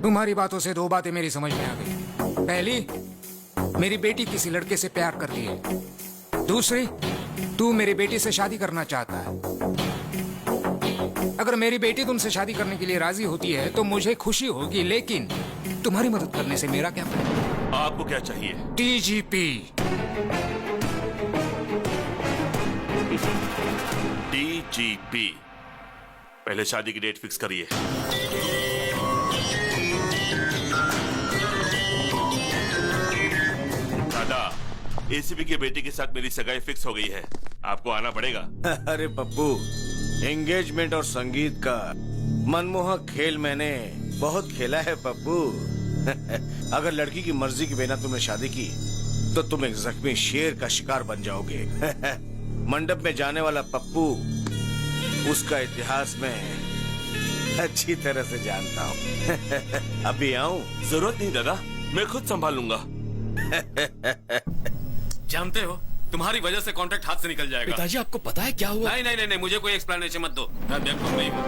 तुम्हारी बातों से 2 बातें मेरी समझ में आ गई। पहली, मेरी बेटी किसी लड़के से प्यार करती है। दूसरी, तू मेरी बेटी से शादी करना चाहता है। अगर मेरी बेटी तुमसे शादी करने के लिए राजी होती है तो मुझे खुशी होगी, लेकिन तुम्हारी मदद करने से मेरा क्या फायदा? आपको क्या चाहिए? डीजीपी। डीजीपी, पहले शादी की डेट फिक्स करिए। एसीपी की बेटी के साथ मेरी सगाई फिक्स हो गई है। आपको आना पड़ेगा। अरे पप्पू, एंगेजमेंट और संगीत का मनमोहक खेल मैंने बहुत खेला है पप्पू। अगर लड़की की मर्जी के बिना तुमने शादी की तो तुम एक जख्मी शेर का शिकार बन जाओगे। मंडप में जाने वाला पप्पू, उसका इतिहास में अच्छी तरह से जानता हूँ। अभी आऊं? जरूरत नहीं दादा, मैं खुद संभाल लूंगा। जानते हो, तुम्हारी वजह से कॉन्ट्रैक्ट हाथ से निकल जाएगा। पिताजी आपको पता है क्या हुआ? नहीं नहीं नहीं, नहीं मुझे कोई एक्सप्लेनेशन मत दो, मैं बेवकूफ नहीं हूँ।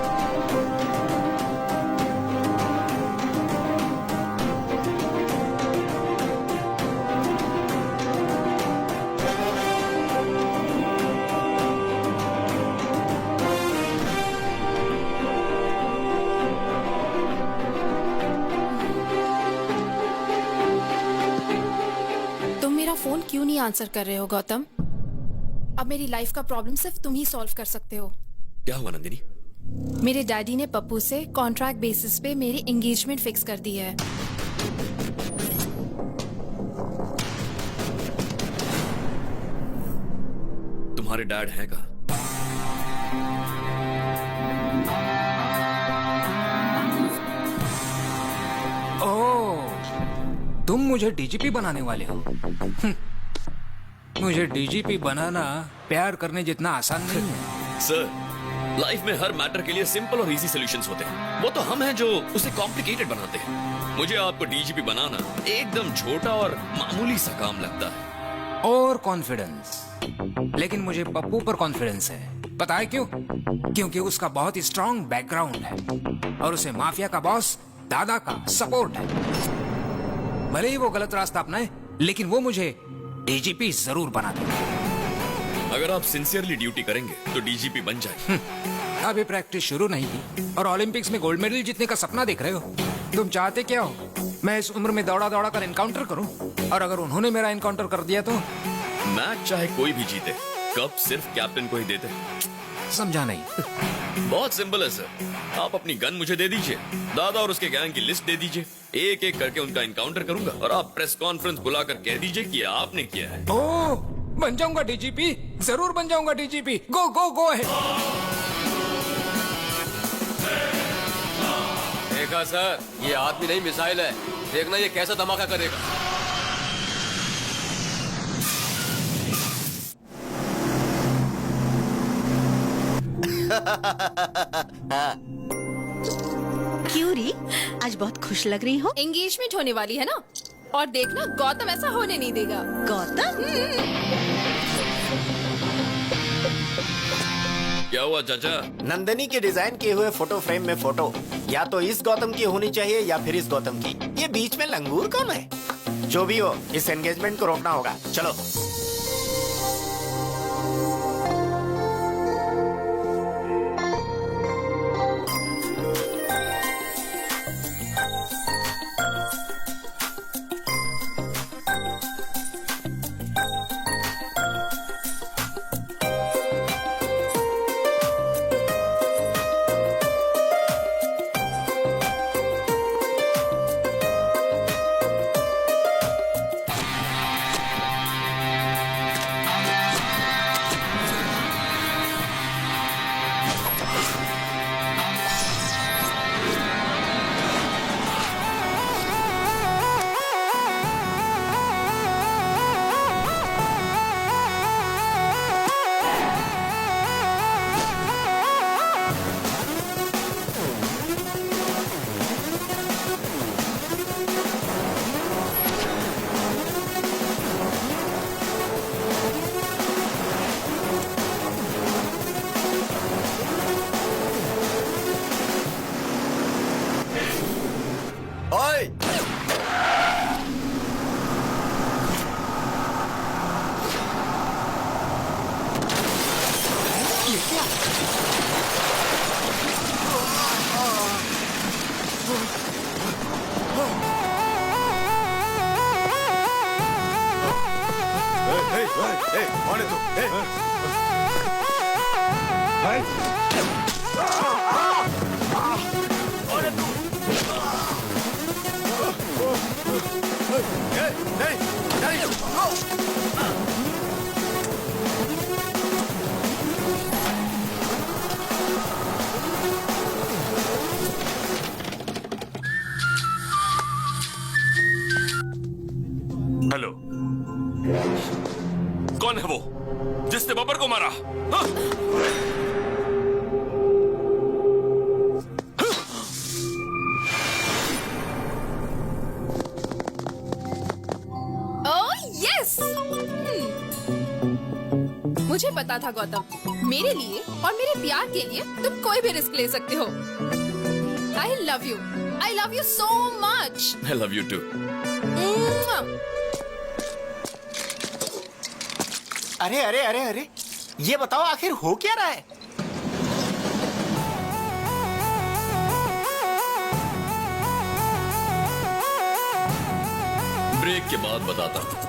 फोन क्यों नहीं आंसर कर रहे हो गौतम? अब मेरी लाइफ का प्रॉब्लम सिर्फ तुम ही सॉल्व कर सकते हो। क्या हुआ नंदिनी? मेरे डैडी ने पप्पू से कॉन्ट्रैक्ट बेसिस पे मेरी एंगेजमेंट फिक्स कर दी है। तुम्हारे डैड हैं कहाँ? तुम मुझे डीजीपी बनाने वाले हो? मुझे डीजीपी बनाना प्यार करने जितना आसान नहीं है। सर, लाइफ में हर मैटर के लिए सिंपल और इजी सॉल्यूशंस होते हैं। वो तो हम हैं जो उसे कॉम्प्लिकेटेड बनाते हैं। मुझे आपको डीजीपी बनाना एकदम छोटा और मामूली सा काम लगता है। और कॉन्फिडेंस, लेकिन मुझे पप्पू पर कॉन्फिडेंस है। पता है क्यों? क्योंकि उसका बहुत ही स्ट्रॉन्ग बैकग्राउंड है और उसे माफिया का बॉस दादा का सपोर्ट है। भले ही वो गलत रास्ता अपनाए, लेकिन वो मुझे डीजीपी जरूर बना देगा। अगर आप सिंसियरली ड्यूटी करेंगे तो डीजीपी बन जाए। अभी प्रैक्टिस शुरू नहीं की और ओलंपिक्स में गोल्ड मेडल जीतने का सपना देख रहे हो। तुम चाहते क्या हो? मैं इस उम्र में दौड़ा दौड़ा कर एनकाउंटर करूं? और अगर उन्होंने मेरा एनकाउंटर कर दिया तो? मैच चाहे कोई भी जीते, कप सिर्फ कैप्टन को ही देते। समझा नहीं। बहुत सिंपल है सर। आप अपनी गन मुझे दे दीजिए, दादा और उसके गैंग की लिस्ट दे दीजिए, एक एक करके उनका एनकाउंटर करूंगा और आप प्रेस कॉन्फ्रेंस बुलाकर कह दीजिए कि आपने किया है। ओह, बन जाऊंगा डीजीपी, जरूर बन जाऊंगा डीजीपी। गो गो गो है। देखा सर, ये आदमी नहीं मिसाइल है। देखना ये कैसा धमाका करेगा। क्यों री, आज बहुत खुश लग रही हो? एंगेजमेंट होने वाली है ना, और देखना गौतम ऐसा होने नहीं देगा। गौतम? क्या हुआ चाचा? नंदिनी के डिजाइन किए हुए फोटो फ्रेम में फोटो या तो इस गौतम की होनी चाहिए या फिर इस गौतम की। ये बीच में लंगूर कौन है? जो भी हो, इस एंगेजमेंट को रोकना होगा। चलो। जिसने बब्बर को मारा। हाँ? यस मुझे पता था गौतम, मेरे लिए और मेरे प्यार के लिए तुम कोई भी रिस्क ले सकते हो। I love you so much. I love you too. अरे अरे अरे अरे, ये बताओ आखिर हो क्या रहा है? ब्रेक के बाद बताता हूँ।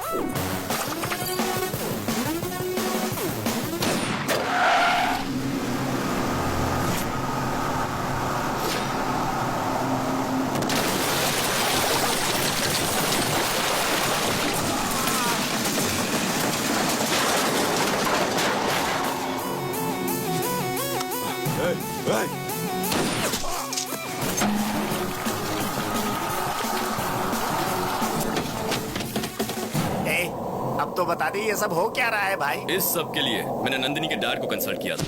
अब तो बता दी ये सब हो क्या रहा है भाई? इस सब के लिए मैंने नंदिनी के डैड को कंसल्ट किया था।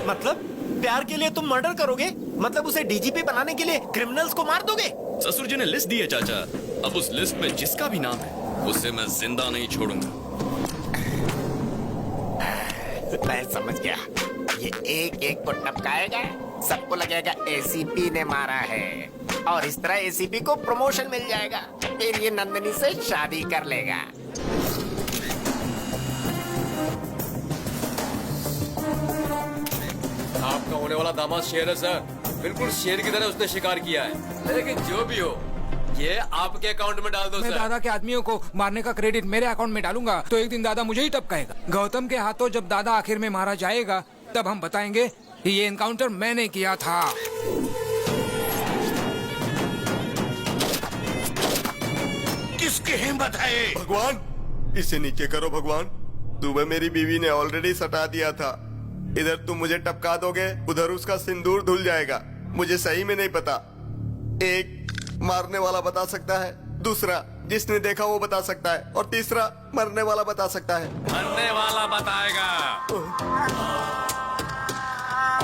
मतलब प्यार के लिए तुम मर्डर करोगे? मतलब उसे डीजीपी बनाने के लिए क्रिमिनल्स को मार दोगे? ससुर जी ने लिस्ट दी है चाचा। अब उस लिस्ट में जिसका भी नाम है उसे मैं जिंदा नहीं छोड़ूंगा। मैं समझ गया, ये एक एक को टपकाएगा, सबको लगेगा एसीपी ने मारा है, और इस तरह एसीपी को प्रमोशन मिल जाएगा, फिर ये नंदिनी से शादी कर लेगा। आपका होने वाला दामाद शेर है सर, बिल्कुल शेर की तरह उसने शिकार किया है। लेकिन जो भी हो, ये आपके अकाउंट में डाल दो मैं सर। दादा के आदमियों को मारने का क्रेडिट मेरे अकाउंट में डालूंगा तो एक दिन दादा मुझे ही टपकाएगा। गौतम के हाथों जब दादा आखिर में मारा जाएगा तब हम बताएंगे कि ये एनकाउंटर मैंने किया था। किसकी हिम्मत है ये? भगवान, इसे नीचे करो भगवान। सुबह मेरी बीवी ने ऑलरेडी सटा दिया था। इधर तुम मुझे टपका दोगे, उधर उसका सिंदूर धुल जाएगा। मुझे सही में नहीं पता। एक मारने वाला बता सकता है, दूसरा जिसने देखा वो बता सकता है, और तीसरा मरने वाला बता सकता है। मरने वाला बताएगा,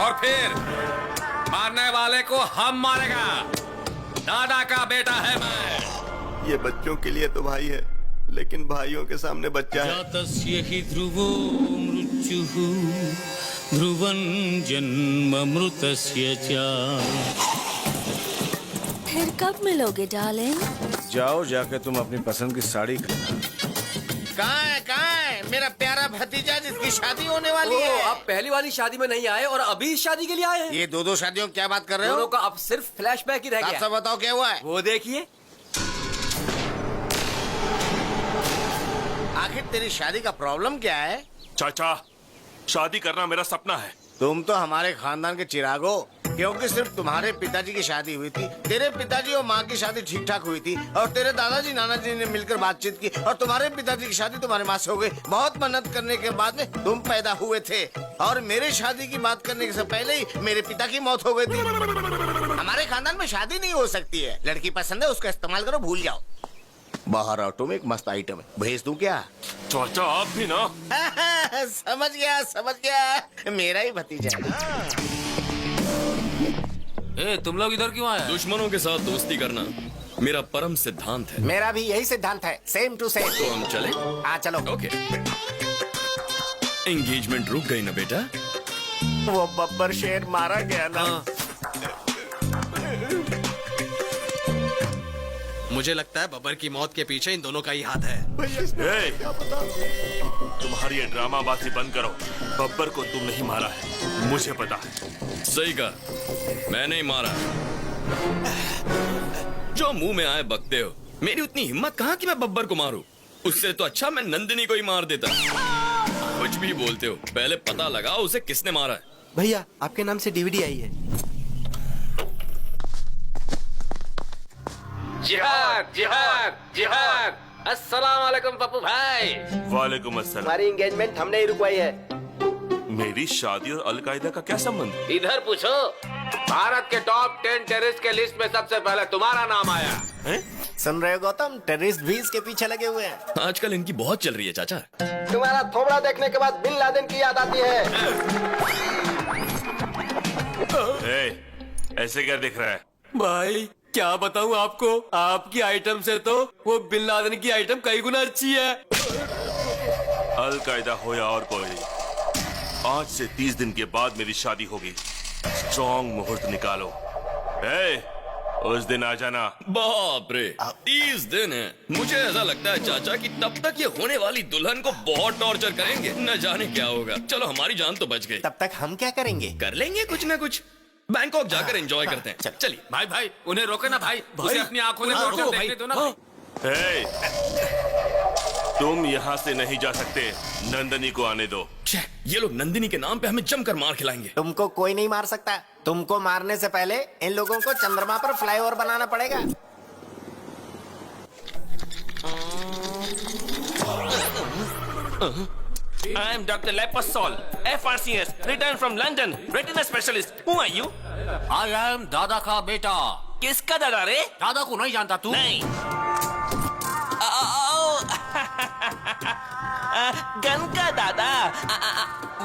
और फिर मारने वाले को हम मारेगा। दादा का बेटा है मैं। ये बच्चों के लिए तो भाई है, लेकिन भाइयों के सामने बच्चा है। जातस्य हि ध्रुवो मृत्युः ध्रुवं जन्ममृतस्य च। फिर कब मिलोगे डार्लिंग? जाओ, जाके तुम अपनी पसंद की साड़ी कहाँ है मेरा प्यारा भतीजा जिसकी शादी होने वाली है? आप पहली वाली शादी में नहीं आए और अभी इस शादी के लिए आए हैं? ये दो शादियों क्या बात कर रहे हो? दोनों का अब सिर्फ फ्लैशबैक ही रह गया। सब बताओ क्या हुआ है? वो देखिए। आखिर तेरी शादी का प्रॉब्लम क्या है? चाचा, शादी करना मेरा सपना है। तुम तो हमारे खानदान के चिराग हो, क्योंकि सिर्फ तुम्हारे पिताजी की शादी हुई थी, तेरे पिताजी और माँ की शादी ठीक ठाक हुई थी, और तेरे दादाजी नानाजी ने मिलकर बातचीत की, और तुम्हारे पिताजी की शादी तुम्हारे माँ से हो गई। बहुत मेहनत करने के बाद में तुम पैदा हुए थे, और मेरे शादी की बात करने से पहले ही मेरे पिता की मौत हो गई थी। हमारे खानदान में शादी नहीं हो सकती है। लड़की पसंद है, उसका इस्तेमाल करो, भूल जाओ। बाहर ऑटो में एक मस्त आइटम है, भेज दूं क्या? चाचा आप भी ना। समझ गया, मेरा ही भतीजा है ना। तुम लोग इधर क्यों आए? दुश्मनों के साथ दोस्ती करना मेरा परम सिद्धांत है। मेरा भी यही सिद्धांत है, सेम टू सेम। तो हम चले? हाँ चलो। ओके। एंगेजमेंट रुक गई ना बेटा? वो बब्बर शेर मारा गया ना। मुझे लगता है बब्बर की मौत के पीछे इन दोनों का ही हाथ है। तुम्हारी ये ड्रामाबाजी बंद करो। बब्बर को तुम नहीं मारा है, मुझे पता है। सही कहा, मैं नहीं मारा। जो मुंह में आए बकते हो। मेरी उतनी हिम्मत कहाँ कि मैं बब्बर को मारूं? उससे तो अच्छा मैं नंदिनी को ही मार देता। कुछ भी बोलते हो, पहले पता लगाओ उसे किसने मारा है। भैया, आपके नाम से डीवीडी आई है। जिहाद जिहाद जिहाद। अस्सलाम वालेकुम पप्पू भाई। वालेकुम अस्सलाम। हमारी एंगेजमेंट हमने ही रुकवाई है। मेरी शादी और अलकायदा का क्या संबंध? इधर पूछो। भारत के टॉप 10 टेररिस्ट के लिस्ट में सबसे पहले तुम्हारा नाम आया है? सुन रहे हो गौतम, टेररिस्ट भी इसके पीछे लगे हुए हैं। आजकल इनकी बहुत चल रही है चाचा। तुम्हारा थोबड़ा देखने के बाद बिन लादेन की याद आती है। ऐसे क्या दिख रहा है? भाई क्या बताऊं आपको, आपकी आइटम से तो वो बिन लादेन की आइटम कई गुना अच्छी है। अलकायदा हो या और कोई, आज से 30 दिन के बाद मेरी शादी होगी। स्ट्रॉन्ग मुहूर्त निकालो। उस दिन आ जाना। बाप रे, 30 दिन है। मुझे ऐसा लगता है चाचा कि तब तक ये होने वाली दुल्हन को बहुत टॉर्चर करेंगे, न जाने क्या होगा। चलो हमारी जान तो बच गई। तब तक हम क्या करेंगे? कर लेंगे कुछ न कुछ। बैंकॉक जाकर एंजॉय करते हैं। चलिए भाई भाई उन्हें रोके ना भाई, उसे अपनी आंखों से टॉर्चर देखने दो ना। तुम यहाँ से नहीं जा सकते, नंदनी को आने दो। ये लोग नंदिनी के नाम पे हमें जमकर मार खिलाएंगे। तुमको कोई नहीं मार सकता। तुमको मारने से पहले इन लोगों को चंद्रमा पर फ्लाईओवर बनाना पड़ेगा। I am Dr. Lepasol, FRCS, returned from London, retina specialist. Who are you? I am दादा का बेटा। किसका दादा रे? दादा को नहीं जानता तू? नहीं। गन का दादा।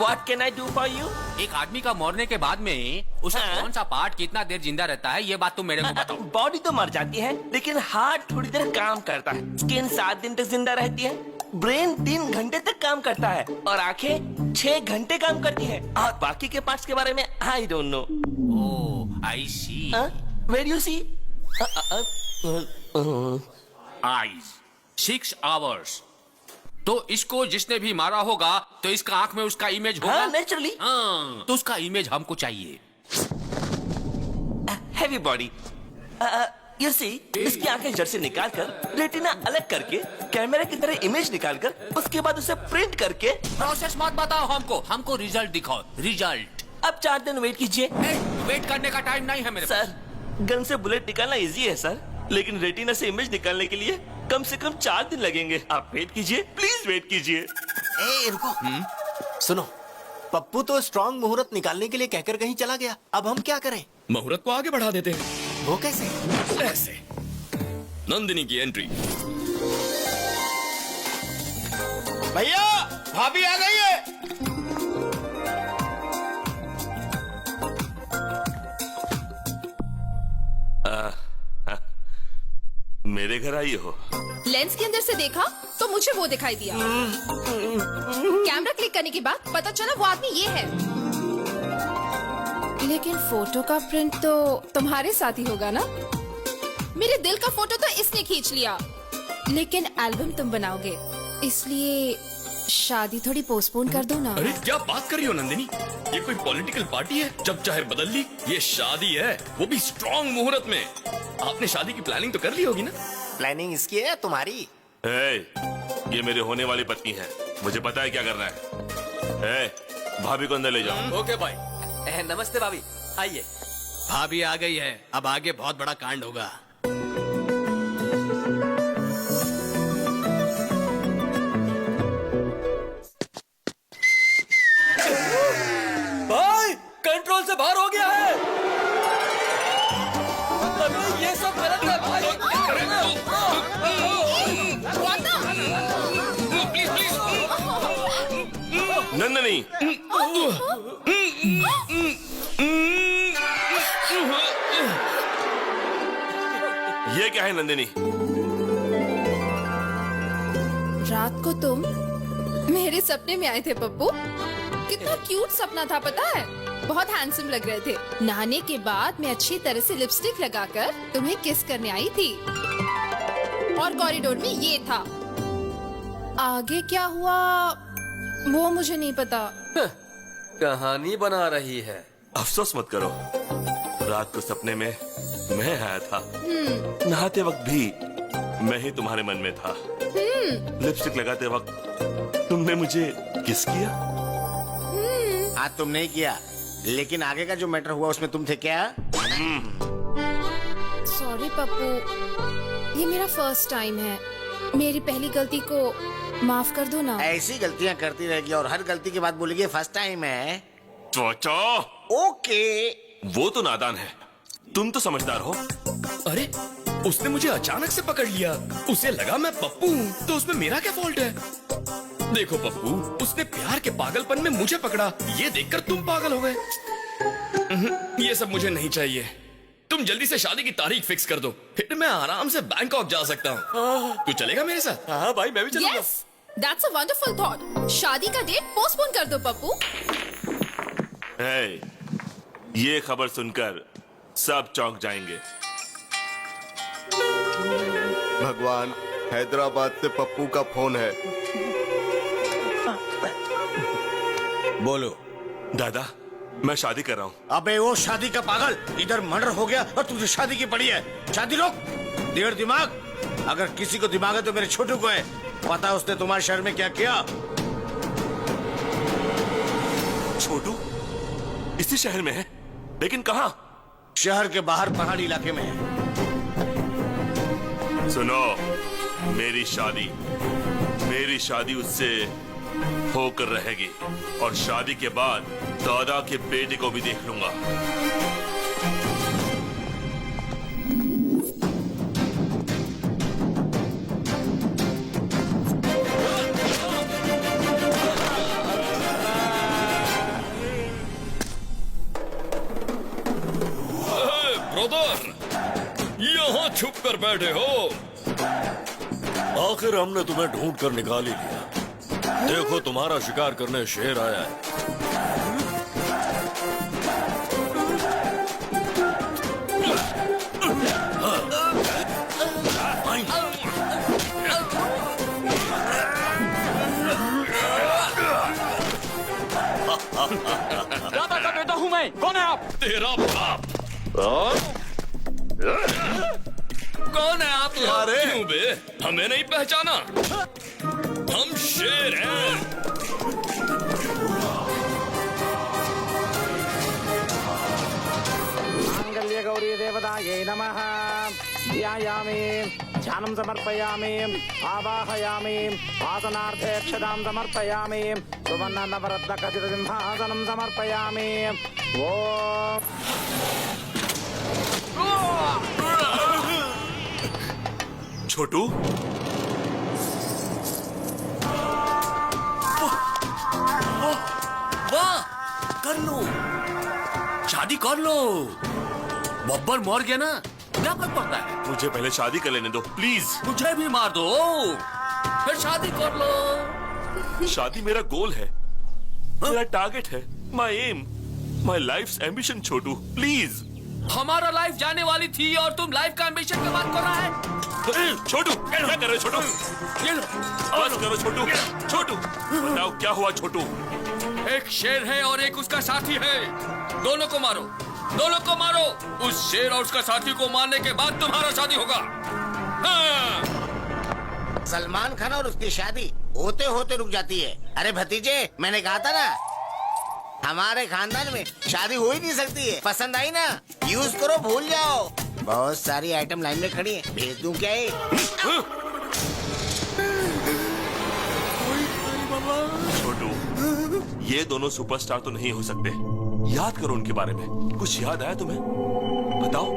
What can I do for you? एक आदमी का मरने के बाद में उसका कौन सा पार्ट कितना देर जिंदा रहता है, ये बात तुम मेरे को बताओ। बॉडी तो मर जाती है, लेकिन हार्ट थोड़ी देर काम करता है। स्किन 7 दिन तक जिंदा रहती है। ब्रेन 3 घंटे तक काम करता है और आंखें 6 घंटे काम करती है। और बाकी के पार्ट्स के बारे में I don't know. Oh, I see. Where you see? Eyes 6 hours. तो इसको जिसने भी मारा होगा तो इसका आंख में उसका इमेज होगा। नेचुरली। तो उसका इमेज हमको चाहिए। Heavy body. यू सी, इसकी आंखें जड़ से निकालकर रेटिना अलग करके कैमरे की तरह इमेज निकालकर उसके बाद उसे प्रिंट करके। प्रोसेस मत बताओ हमको रिजल्ट दिखाओ। रिजल्ट अब 4 दिन वेट कीजिए। वेट करने का टाइम नहीं है मेरे पास। सर, गन से बुलेट निकालना इजी है सर, लेकिन रेटिना से इमेज निकालने के लिए कम से कम 4 दिन लगेंगे। आप वेट कीजिए, प्लीज वेट कीजिए। रुको। सुनो, पप्पू तो स्ट्रॉन्ग मुहूर्त निकालने के लिए कहकर कहीं चला गया। अब हम क्या करें? मुहूर्त को आगे बढ़ा देते हैं। वो कैसे? ऐसे। नंदिनी की एंट्री। भैया, भाभी आ गई है। मेरे घर आई हो? लेंस के अंदर से देखा तो मुझे वो दिखाई दिया। कैमरा क्लिक करने के बाद पता चला वो आदमी ये है। लेकिन फोटो का प्रिंट तो तुम्हारे साथ ही होगा ना? मेरे दिल का फोटो तो इसने खींच लिया, लेकिन एल्बम तुम बनाओगे, इसलिए शादी थोड़ी पोस्टपोन कर दो ना। अरे क्या बात कर रही हो नंदिनी? ये कोई पॉलिटिकल पार्टी है जब चाहे बदल ली? ये शादी है, वो भी स्ट्रॉन्ग मुहूर्त में। आपने शादी की प्लानिंग तो कर ली होगी ना? प्लानिंग इसकी है तुम्हारी? ये मेरे होने वाली पत्नी है, मुझे पता है क्या करना है। भाभी को अंदर ले जाओ। ओके भाई। नमस्ते भाभी, आइए। भाभी आ गई है, अब आगे बहुत बड़ा कांड होगा। भाई कंट्रोल से बाहर हो गया है। अरे ये सब गलत है भाई। Please please. नंदनी, ये क्या है नंदिनी? रात को तुम मेरे सपने में आए थे पप्पू। कितना क्यूट सपना था पता है? बहुत हैंडसम लग रहे थे। नहाने के बाद मैं अच्छी तरह से लिपस्टिक लगाकर तुम्हें किस करने आई थी और कॉरिडोर में ये था। आगे क्या हुआ वो मुझे नहीं पता। कहानी बना रही है। अफसोस मत करो, रात को सपने में मैं आया था। नहाते वक्त भी मैं ही तुम्हारे मन में था। लिपस्टिक लगाते वक्त तुमने मुझे किस किया? हाँ, तुम नहीं किया, लेकिन आगे का जो मैटर हुआ उसमें तुम थे क्या? सॉरी पप्पू, ये मेरा फर्स्ट टाइम है। मेरी पहली गलती को माफ कर दो ना। ऐसी गलतियां करती रहेगी और हर गलती के बाद बोलेगी फर्स्ट टाइम है। चाचा ओके। वो तो नादान है, तुम तो समझदार हो। अरे उसने मुझे अचानक से पकड़ लिया, उसे लगा मैं पप्पू हूँ, तो उसमें मेरा क्या फॉल्ट है? देखो पप्पू, उसने प्यार के पागलपन में मुझे पकड़ा, ये देखकर तुम पागल हो गए। ये सब मुझे नहीं चाहिए। तुम जल्दी से शादी की तारीख फिक्स कर दो, फिर मैं आराम से बैंकॉक जा सकता हूँ। तू चलेगा मेरे साथ? हाँ भाई, मैं भी चलूंगा। Yes, that's a wonderful thought. शादी का डेट पोस्टपोन कर दो पप्पू। है, ये खबर सुनकर सब चौंक जाएंगे। भगवान, हैदराबाद से पप्पू का फोन है। बोलो। दादा, मैं शादी कर रहा हूँ। अबे वो शादी का पागल, इधर मर्डर हो गया और तुझे शादी की पड़ी है। शादी रोक। देर दिमाग, अगर किसी को दिमाग है तो मेरे छोटू को है। पता है उसने तुम्हारे शहर में क्या किया? छोटू इसी शहर में है, लेकिन कहाँ? शहर के बाहर पहाड़ी इलाके में है। सुनो, मेरी शादी उससे होकर रहेगी और शादी के बाद दादा के बेटे को भी देख लूंगा। ब्रदर, यहाँ छुप कर बैठे हो? आखिर हमने तुम्हें ढूंढ कर निकाल ही लिया। देखो, तुम्हारा शिकार करने शेर आया है। दादा का बेटा हूँ मैं। कौन है आप? तेरा बाप। कौन है आप? क्यों बे? हमें नहीं पहचाना? हम शेर हैं। मांगल्य गौरी देवतायै नमः। ध्यायामि, ध्यानं समर्पयामि, आवाहयामि, आसनार्थे अक्षतां समर्पयामि, सुवर्णनवरत्नखचितसिंहासनं समर्पयामि। छोटू, वाह, कर लो, शादी कर लो। बब्बर मर गया ना, क्या फर्क पड़ता है? मुझे पहले शादी कर लेने दो प्लीज। मुझे भी मार दो, फिर शादी कर लो। शादी मेरा गोल है, मेरा टारगेट है, my aim, my life's ambition. छोटू प्लीज। हमारा लाइफ जाने वाली थी और तुम लाइफ का एम्बिशन की बात कर रहा है? छोटू, क्या कर रहे हो छोटू? बस करो छोटू। छोटू, बताओ क्या हुआ छोटू? एक शेर है और एक उसका साथी है, दोनों को मारो, दोनों को मारो। उस शेर और उसका साथी को मारने के बाद तुम्हारा शादी होगा। हाँ। सलमान खान और उसकी शादी होते होते रुक जाती है। अरे भतीजे, मैंने कहा था ना, हमारे खानदान में शादी हो ही नहीं सकती है। पसंद आई ना, यूज करो, भूल जाओ। बहुत सारी आइटम लाइन में खड़ी है, भेज दूं क्या ये? छोटू, ये दोनों सुपरस्टार तो नहीं हो सकते। याद करो उनके बारे में। कुछ याद आया तुम्हें? बताओ।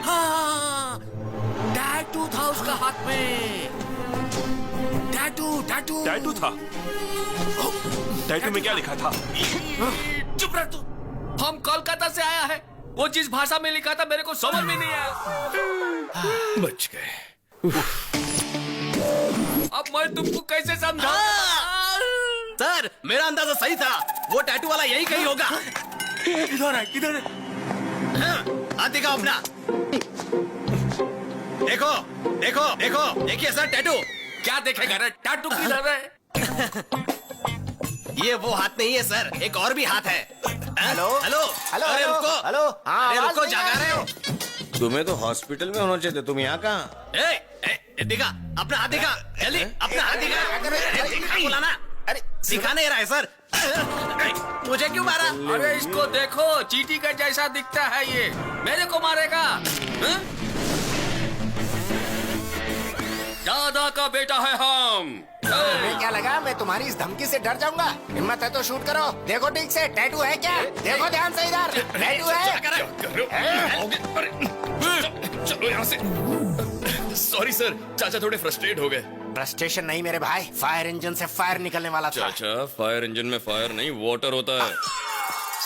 हाँ, टैटू था उसका हाथ में। टैटू था? टैटू में क्या लिखा था? चुप रह तू। हम कोलकाता से आया है, वो जिस भाषा में लिखा था मेरे को समझ में नहीं आया। बच गए। अब मैं तुमको कैसे समझाऊं? सर, मेरा अंदाजा सही था, वो टैटू वाला यही कहीं होगा। किधर है? किधर है? हाथ दिखाओ अपना। देखो देखो देखो, देखिए सर टैटू। क्या देखेगा रे? टैटू किधर है? ये वो हाथ नहीं है सर, एक और भी हाथ है। हेलो हेलो हेलो अरे रुको, हेलो। हाँ, अरे आवाज रुको, नहीं जागा आ रहे हो? तुम्हें तो हॉस्पिटल में होना चाहिए, तुम यहाँ कहाँ? दिखा अपना हाथ, दिखा जल्दी अपना हाथ दिखा। दिखा बोला ना, अरे दिखा नहीं रहा है सर। मुझे क्यों मारा? अरे इसको देखो, चींटी का जैसा दिखता है ये, मेरे को मारेगा? हाँ? दादा का बेटा है हम। तुम्हें क्या लगा मैं तुम्हारी इस धमकी से डर जाऊंगा? हिम्मत है तो शूट करो। देखो ठीक से, टैटू है क्या? देखो ध्यान से इधर, टैटू है। चलो यहाँ से। सॉरी सर, चाचा थोड़े फ्रस्ट्रेट हो गए। फ्रस्ट्रेशन नहीं मेरे भाई, फायर इंजन से फायर निकलने वाला था। चाचा, फायर इंजन में फायर नहीं वाटर होता है।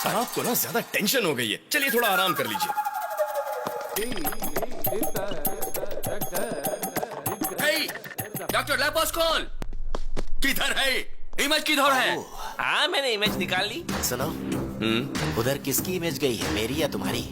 सर आपको ना ज्यादा टेंशन हो गई है, चलिए थोड़ा आराम कर लीजिए। डॉक्टर लेपोस्कोल किधर है? इमेज किधर है? हाँ मैंने इमेज निकाल ली। सुनो, उधर किसकी इमेज गई है, मेरी या तुम्हारी?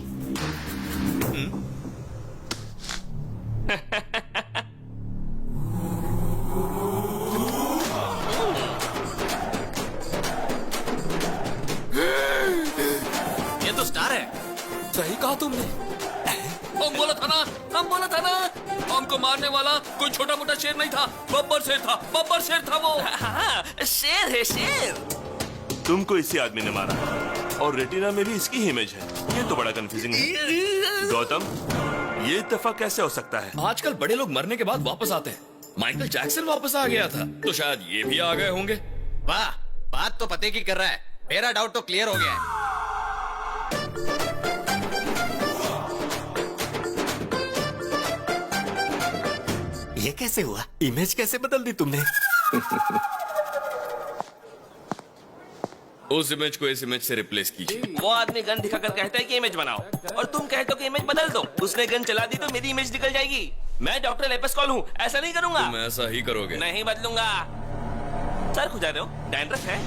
ये तो स्टार है। सही कहा तुमने। हम बोला था ना, हमको मारने वाला कोई छोटा मोटा शेर नहीं था, बब्बर शेर था वो। हाँ, शेर है शेर। तुमको इसी आदमी ने मारा और रेटिना में भी इसकी ही इमेज है। ये तो बड़ा कंफ्यूजिंग है। गौतम, ये इत्तेफाक कैसे हो सकता है? आजकल बड़े लोग मरने के बाद वापस आते हैं। माइकल जैक्सन वापस आ गया था, तो शायद ये भी आ गए होंगे। वाह, बात तो पते की कर रहा है। मेरा डाउट तो क्लियर हो गया है। ये कैसे हुआ? इमेज कैसे बदल दी तुमने? उस इमेज को इस इमेज से रिप्लेस कीजिए। वो आदमी गन दिखाकर कहता है कि इमेज बनाओ, और तुम कहते हो कि इमेज बदल दो। उसने गन चला दी तो मेरी इमेज निकल जाएगी। मैं डॉक्टर लेपेस्कॉल हूँ, ऐसा नहीं करूंगा। तुम ऐसा ही करोगे। नहीं बदलूंगा। सर खुजा दो, डैंड्रफ है।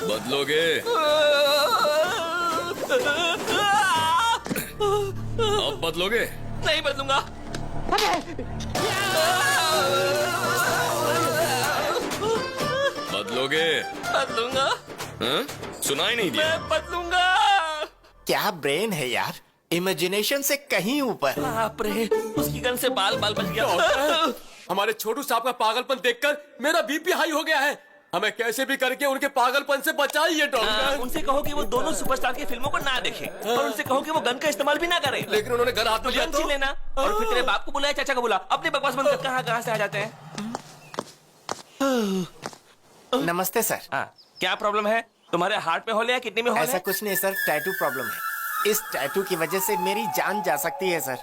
बदलोगे? अब बदलोगे? नहीं बदलूंगा। बदलोगे? बदलूंगा। हाँ? सुनाई नहीं दिया। मैं बदलूंगा। क्या ब्रेन है यार, इमेजिनेशन से कहीं ऊपर। बाप रे, उसकी गन से बाल बच गया। हमारे छोटू साहब का पागलपन देखकर मेरा बीपी हाई हो गया है। हमें कैसे भी करके उनके पागलपन से बचाइए डॉक्टर। उनसे कहो कि वो दोनों सुपरस्टार की फिल्मों को ना देखें, और उनसे कहो कि वो गन का इस्तेमाल भी ना करें। लेकिन उन्होंने गन हाथ में लिया छीन लेना, और फिर तेरे बाप को बुलाया, चाचा को बुला। अपने बकवास बंद कर, कहाँ से आ जाते हैं। नमस्ते सर। क्या प्रॉब्लम है? तुम्हारे हार्ट में होल है या किडनी में होल है? ऐसा कुछ नहीं सर, टैटू प्रॉब्लम है। इस टैटू की वजह से मेरी जान जा सकती है सर।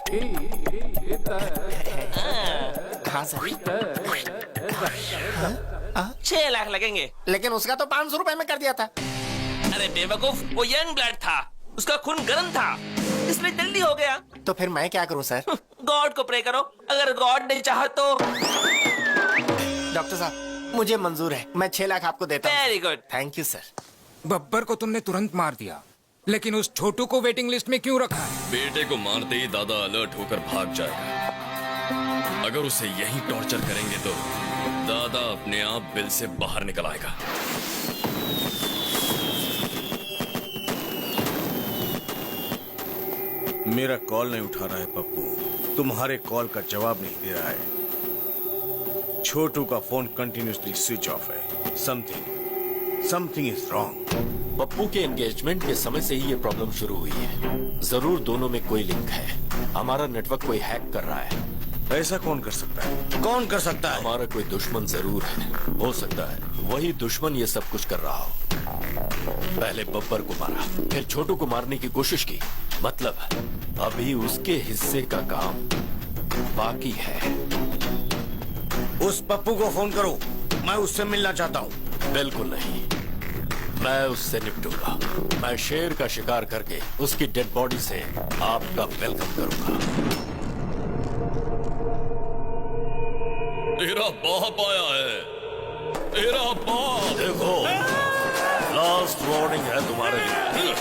हाँ सर। 6 लाख लगेंगे। लेकिन उसका तो 500 रुपए में कर दिया था। अरे बेवकूफ, वो यंग ब्लड था, उसका खून गर्म था, इसलिए जल्दी हो गया। तो फिर मैं क्या करूं सर? गॉड को प्रे करो, अगर गॉड नहीं चाहा तो। डॉक्टर साहब, मुझे मंजूर है, मैं 6 लाख आपको देता हूं। Very good. Thank you sir. Babbar को तुमने तुरंत मार दिया, लेकिन उस छोटू को वेटिंग लिस्ट में क्यों रखा है? बेटे को मारते ही दादा अलर्ट होकर भाग जाएगा। अगर उसे यहीं टॉर्चर करेंगे तो दादा अपने आप बिल से बाहर निकल आएगा। मेरा कॉल नहीं उठा रहा है पप्पू, तुम्हारे कॉल का जवाब नहीं दे रहा है। छोटू का फोन कंटिन्यूसली स्विच ऑफ है। Something is wrong. पप्पू के एंगेजमेंट के समय से ही ये प्रॉब्लम शुरू हुई है। जरूर दोनों में कोई लिंक है। हमारा नेटवर्क कोई हैक कर रहा है। ऐसा कौन कर सकता है? कौन कर सकता है? हमारा कोई दुश्मन जरूर है। हो सकता है वही दुश्मन ये सब कुछ कर रहा हो। पहले बब्बर को मारा, फिर छोटू को मारने की कोशिश की। मतलब अभी उसके हिस्से का काम बाकी है। उस पप्पू को फोन करो, मैं उससे मिलना चाहता हूँ। बिल्कुल नहीं, मैं उससे निपटूंगा। मैं शेर का शिकार करके उसकी डेड बॉडी से आपका वेलकम करूंगा। तेरा बाप आया है, तेरा बाप। देखो, लास्ट वार्निंग है तुम्हारे लिए।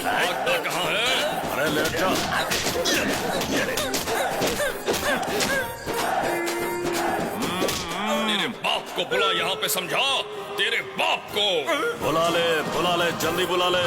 भागता कहाँ है? अरे लेट जा। तेरे बाप को बुला, यहाँ पे समझा। तेरे बाप को बुला ले, जल्दी बुला ले।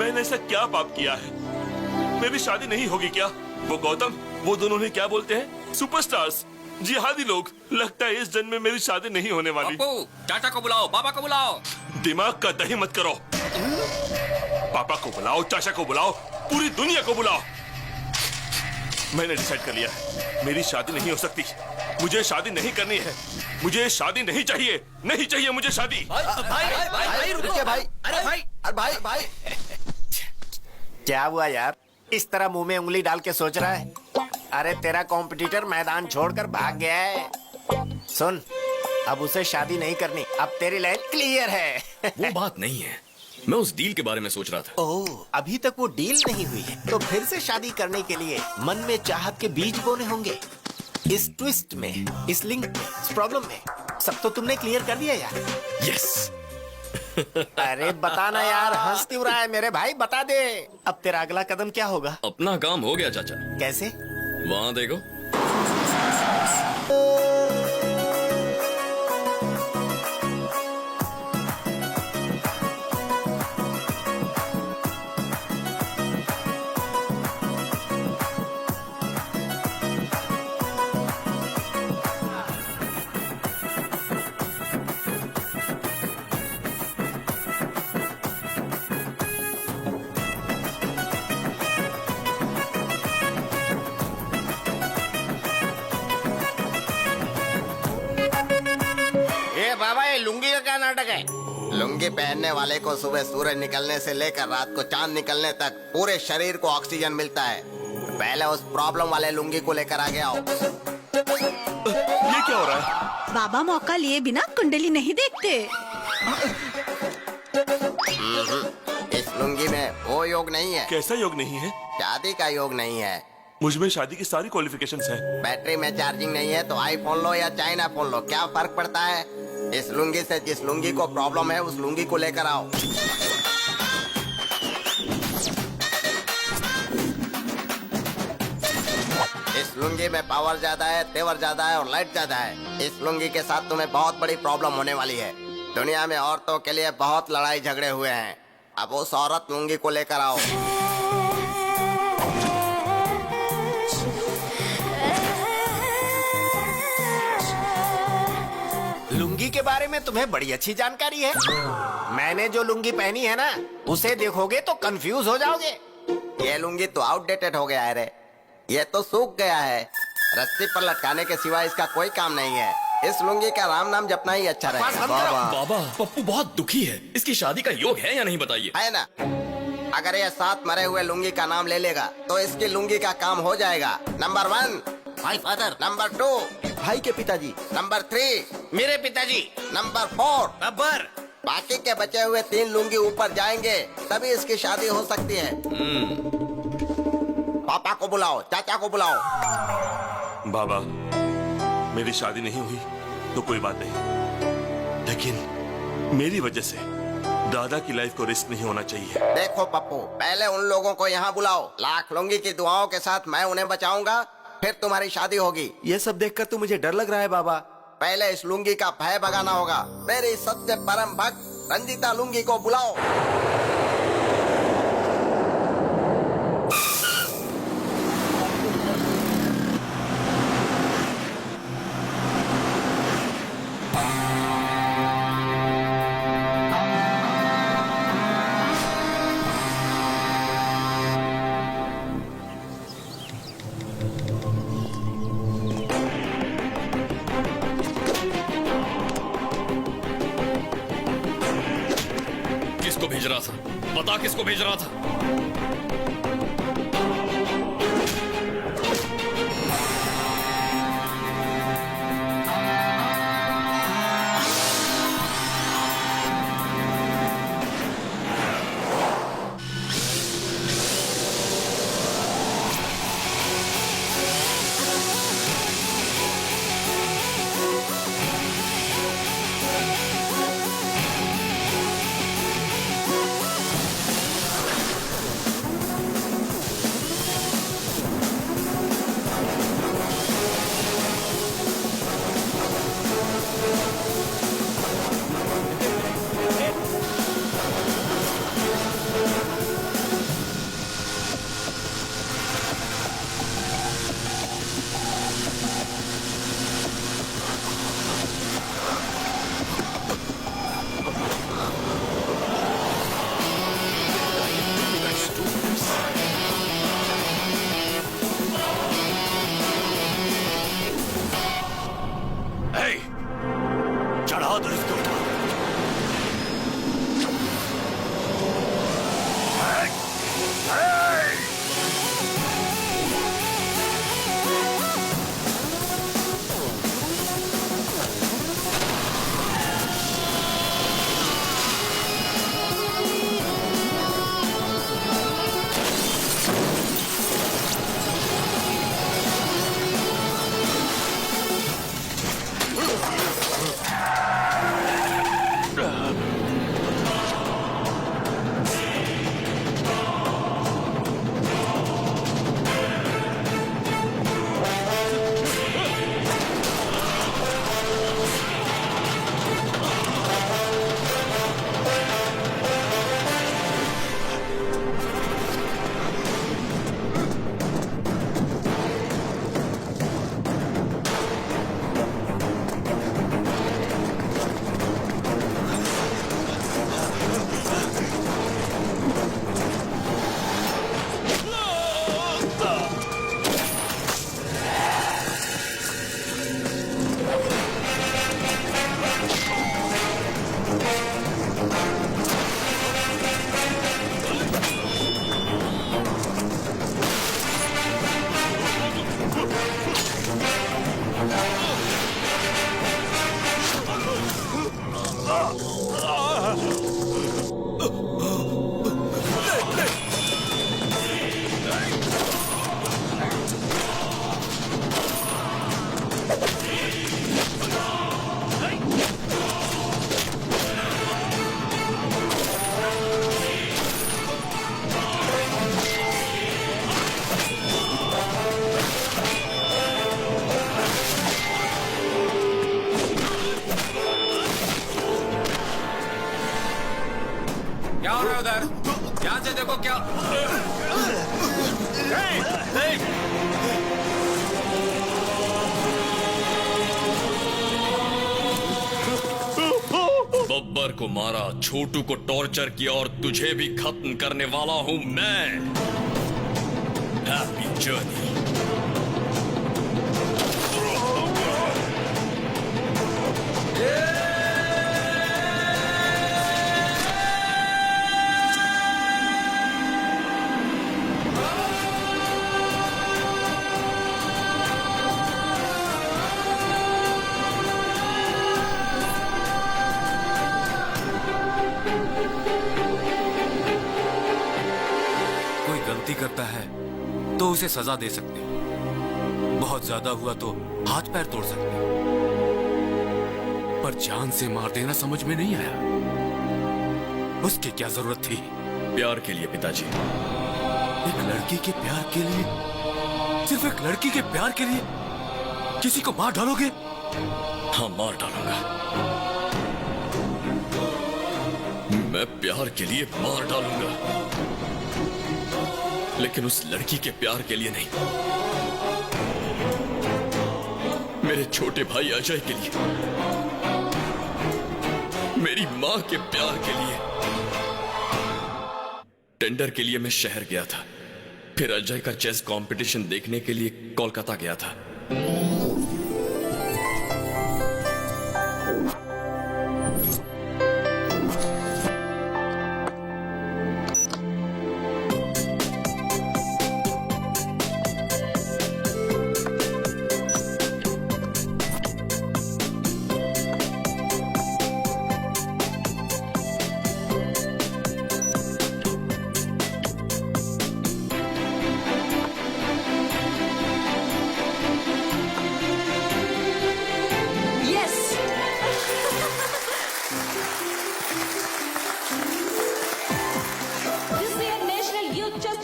मैंने ऐसा क्या पाप किया है? मेरी शादी नहीं होगी क्या? वो गौतम, वो दोनों ने क्या बोलते हैं, सुपरस्टार्स, जिहादी लोग। लगता है इस जन्म में मेरी शादी नहीं होने वाली। चाचा को बुलाओ, बाबा को बुलाओ। दिमाग का दही मत करो। पापा को बुलाओ, चाचा को बुलाओ, पूरी दुनिया को बुलाओ। मैंने डिसाइड कर लिया है, मेरी शादी नहीं हो सकती। मुझे शादी नहीं करनी है। मुझे शादी नहीं चाहिए, नहीं चाहिए मुझे शादी। भाई रुकिए भाई। अरे भाई क्या हुआ यार? इस तरह मुंह में उंगली डाल के सोच रहा है? अरे तेरा कॉम्पिटिटर मैदान छोड़कर भाग गया है। सुन, अब उसे शादी नहीं करनी। अब तेरी लाइन क्लियर है। वो बात नहीं है, मैं उस डील के बारे में सोच रहा था। ओह, अभी तक वो डील नहीं हुई है, तो फिर से शादी करने के लिए मन में चाहत के बीज बोने होंगे। इस ट्विस्ट में, इस लिंक में, इस प्रॉब्लम में सब तो तुमने क्लियर कर दिया यार। यस। अरे बताना यार, हंस क्यों रहा है मेरे भाई? बता दे, अब तेरा अगला कदम क्या होगा? अपना काम हो गया चाचा। कैसे? वहाँ देखो। बाबा, ये लुंगी का क्या नाटक है? लुंगी पहनने वाले को सुबह सूरज निकलने से लेकर रात को चांद निकलने तक पूरे शरीर को ऑक्सीजन मिलता है। पहले उस प्रॉब्लम वाले लुंगी को लेकर आगे आओ। ये क्या हो रहा है? बाबा मौका लिए बिना कुंडली नहीं देखते। इस लुंगी में वो योग नहीं है। कैसा योग नहीं है? शादी का योग नहीं है। मुझमें शादी की सारी क्वालिफिकेशंस हैं। बैटरी में चार्जिंग नहीं है तो आईफोन लो या चाइना फोन लो, क्या फर्क पड़ता है? इस लुंगी से जिस लुंगी को प्रॉब्लम है उस लुंगी को लेकर आओ। इस लुंगी में पावर ज्यादा है, तेवर ज्यादा है और लाइट ज्यादा है। इस लुंगी के साथ तुम्हें बहुत बड़ी प्रॉब्लम होने वाली है। दुनिया में औरतों के लिए बहुत लड़ाई झगड़े हुए हैं। अब उस औरत लुंगी को लेकर आओ। लुंगी के बारे में तुम्हें बड़ी अच्छी जानकारी है। मैंने जो लुंगी पहनी है ना, उसे देखोगे तो कंफ्यूज हो जाओगे। ये लुंगी तो आउटडेटेड हो गया है रे। ये तो सूख गया है। रस्सी पर लटकाने के सिवा इसका कोई काम नहीं है। इस लुंगी का राम नाम जपना ही अच्छा रहेगा। बाबा, पप्पू बहुत दुखी है। इसकी शादी का योग है या नहीं बताइए? है ना? अगर ये 7 मरे हुए लुंगी का नाम ले लेगा तो इसकी लुंगी का काम हो जाएगा। Number 1 my father. नंबर 2 भाई के पिताजी। नंबर 3 मेरे पिताजी। नंबर 4 बब्बर। बाकी के बचे हुए 3 लुंगी ऊपर जाएंगे तभी इसकी शादी हो सकती है। पापा को बुलाओ, चाचा को बुलाओ। बाबा, मेरी शादी नहीं हुई तो कोई बात नहीं, लेकिन मेरी वजह से दादा की लाइफ को रिस्क नहीं होना चाहिए। देखो पप्पू, पहले उन लोगों को यहाँ बुलाओ। लाख लुंगी की दुआओं के साथ मैं उन्हें बचाऊंगा, फिर तुम्हारी शादी होगी। ये सब देखकर तो मुझे डर लग रहा है बाबा। पहले इस लुंगी का भय भगाना होगा। मेरी सबसे परम भक्त रंजीता लुंगी को बुलाओ। किसको भेज रहा था? बता किसको भेज रहा था? देखो क्या। बब्बर को मारा, छोटू को टॉर्चर किया और तुझे भी खत्म करने वाला हूं मैं। Happy journey. कोई गलती करता है तो उसे सजा दे सकते हैं, बहुत ज्यादा हुआ तो हाथ पैर तोड़ सकते हैं, पर जान से मार देना समझ में नहीं आया। उसकी क्या जरूरत थी? प्यार के लिए पिताजी। एक लड़की के प्यार के लिए, सिर्फ एक लड़की के प्यार के लिए किसी को मार डालोगे? हाँ, मार डालूंगा। मैं प्यार के लिए मार डालूंगा, लेकिन उस लड़की के प्यार के लिए नहीं। मेरे छोटे भाई अजय के लिए, मेरी मां के प्यार के लिए। टेंडर के लिए मैं शहर गया था, फिर अजय का चेस कंपटीशन देखने के लिए कोलकाता गया था।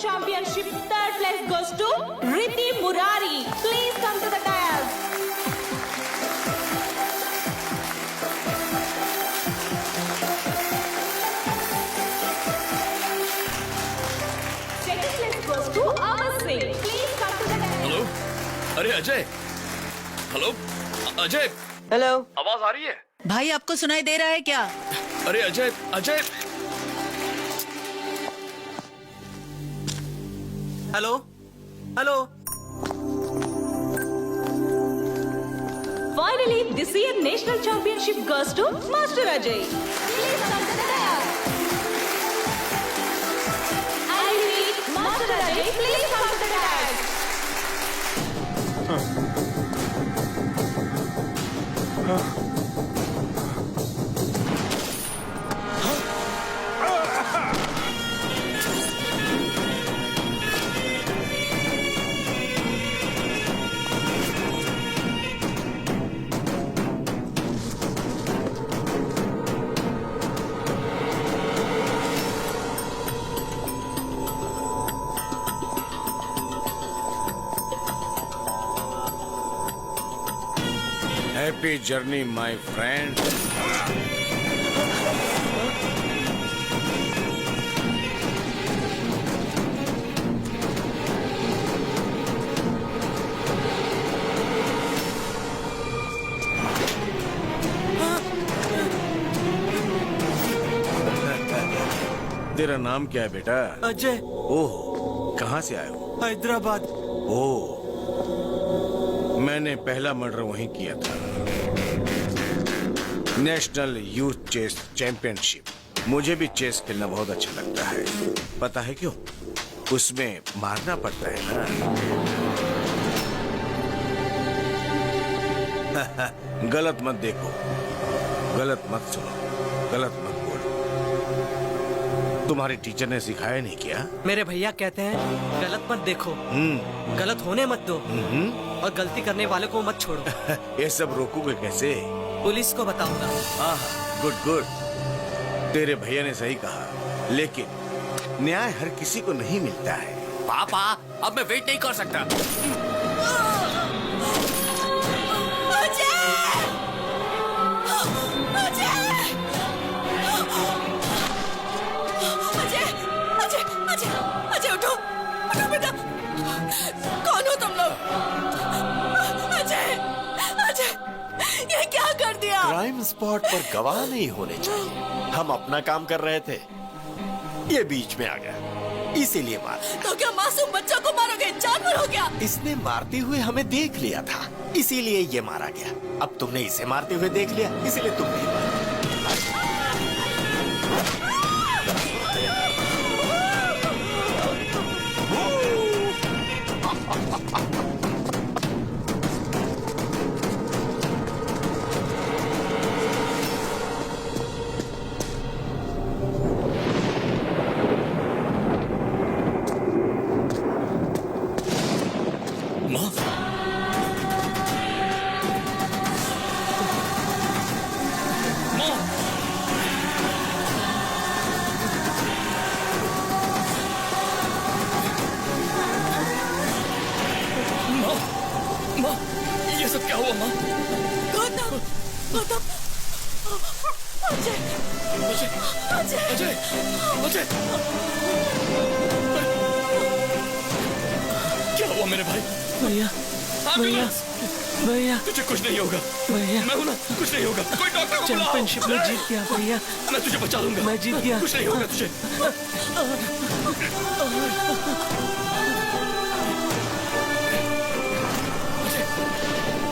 Championship third place goes to Riddhi Murari. Please come to the dais. Second place goes to Amar Singh. Please come to the dais. Hello, अरे अजय। हेलो अजय। हेलो, आवाज आ रही है? भाई आपको सुनाई दे रहा है क्या? अरे Ajay, Ajay. Hello, hello. Finally, this year's national championship goes to Master Ajay. Please come to the dais. I repeat, Master Ajay, please come to the dais. Happy journey my friend. तेरा नाम क्या है बेटा? अजय। ओह, कहाँ से आए हो? हैदराबाद। ओह, मैंने पहला मर्डर वहीं किया था। National youth chess championship. मुझे भी चेस खेलना बहुत अच्छा लगता है। पता है क्यों? उसमें मारना पड़ता है ना। गलत मत देखो, गलत मत सुनो, गलत मत बोलो। तुम्हारे टीचर ने सिखाया नहीं क्या? मेरे भैया कहते हैं गलत मत देखो, गलत होने मत दो, और गलती करने वाले को मत छोड़ो। ये सब रोकोगे कैसे? पुलिस को बताऊंगा। गुड गुड, तेरे भैया ने सही कहा, लेकिन न्याय हर किसी को नहीं मिलता है। पापा, अब मैं वेट नहीं कर सकता। बेटा बेटा, कौन हो तुम लोग? अजय, अजय, ये क्या कर दिया? क्राइम स्पॉट पर गवाह नहीं होने चाहिए। हम अपना काम कर रहे थे, ये बीच में आ गया, इसीलिए मार दिया। तो क्या मासूम बच्चों को मारोगे? जानवर हो क्या? इसने मारते हुए हमें देख लिया था, इसीलिए ये मारा गया। अब तुमने इसे मारते हुए देख लिया, इसीलिए तुम नहीं मारा। ये सब क्या हुआ माँ? गौतम, गौतम, अजय, अजय, अजय, अजय, अजय, क्या हुआ मेरे भाई? भैया, भैया, भैया, तुझे कुछ नहीं होगा। भैया, मैं हूं ना, कुछ नहीं होगा। कोई डॉक्टर को बुलाओ। चैंपियनशिप में जीत गया भैया। मैं तुझे बचा लूंगा। मैं जीत गया। कुछ नहीं होगा तुझे।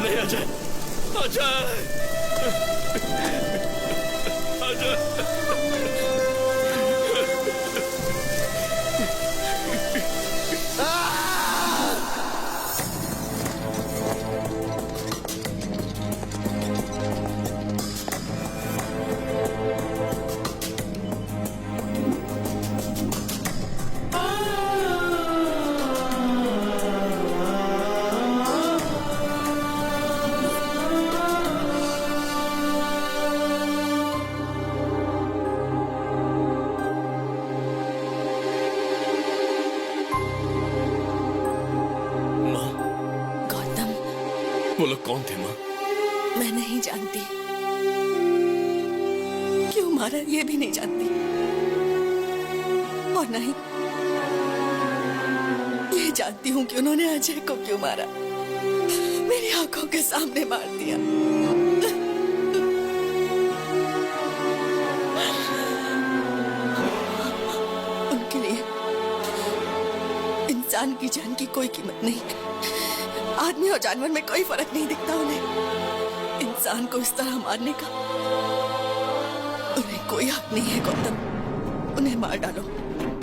नहीं अजय, अजय, अजय, वो लोग कौन थे माँ? मैं नहीं जानती, क्यों मारा ये भी नहीं जानती, और नहीं ये जानती हूँ कि उन्होंने अजय को क्यों मारा। मेरी आंखों के सामने मार दिया। उनके लिए इंसान की जान की कोई कीमत नहीं। आदमी और जानवर में कोई फर्क नहीं दिखता उन्हें। इंसान को इस तरह मारने का उन्हें कोई हक नहीं है। गौतम, उन्हें मार डालो।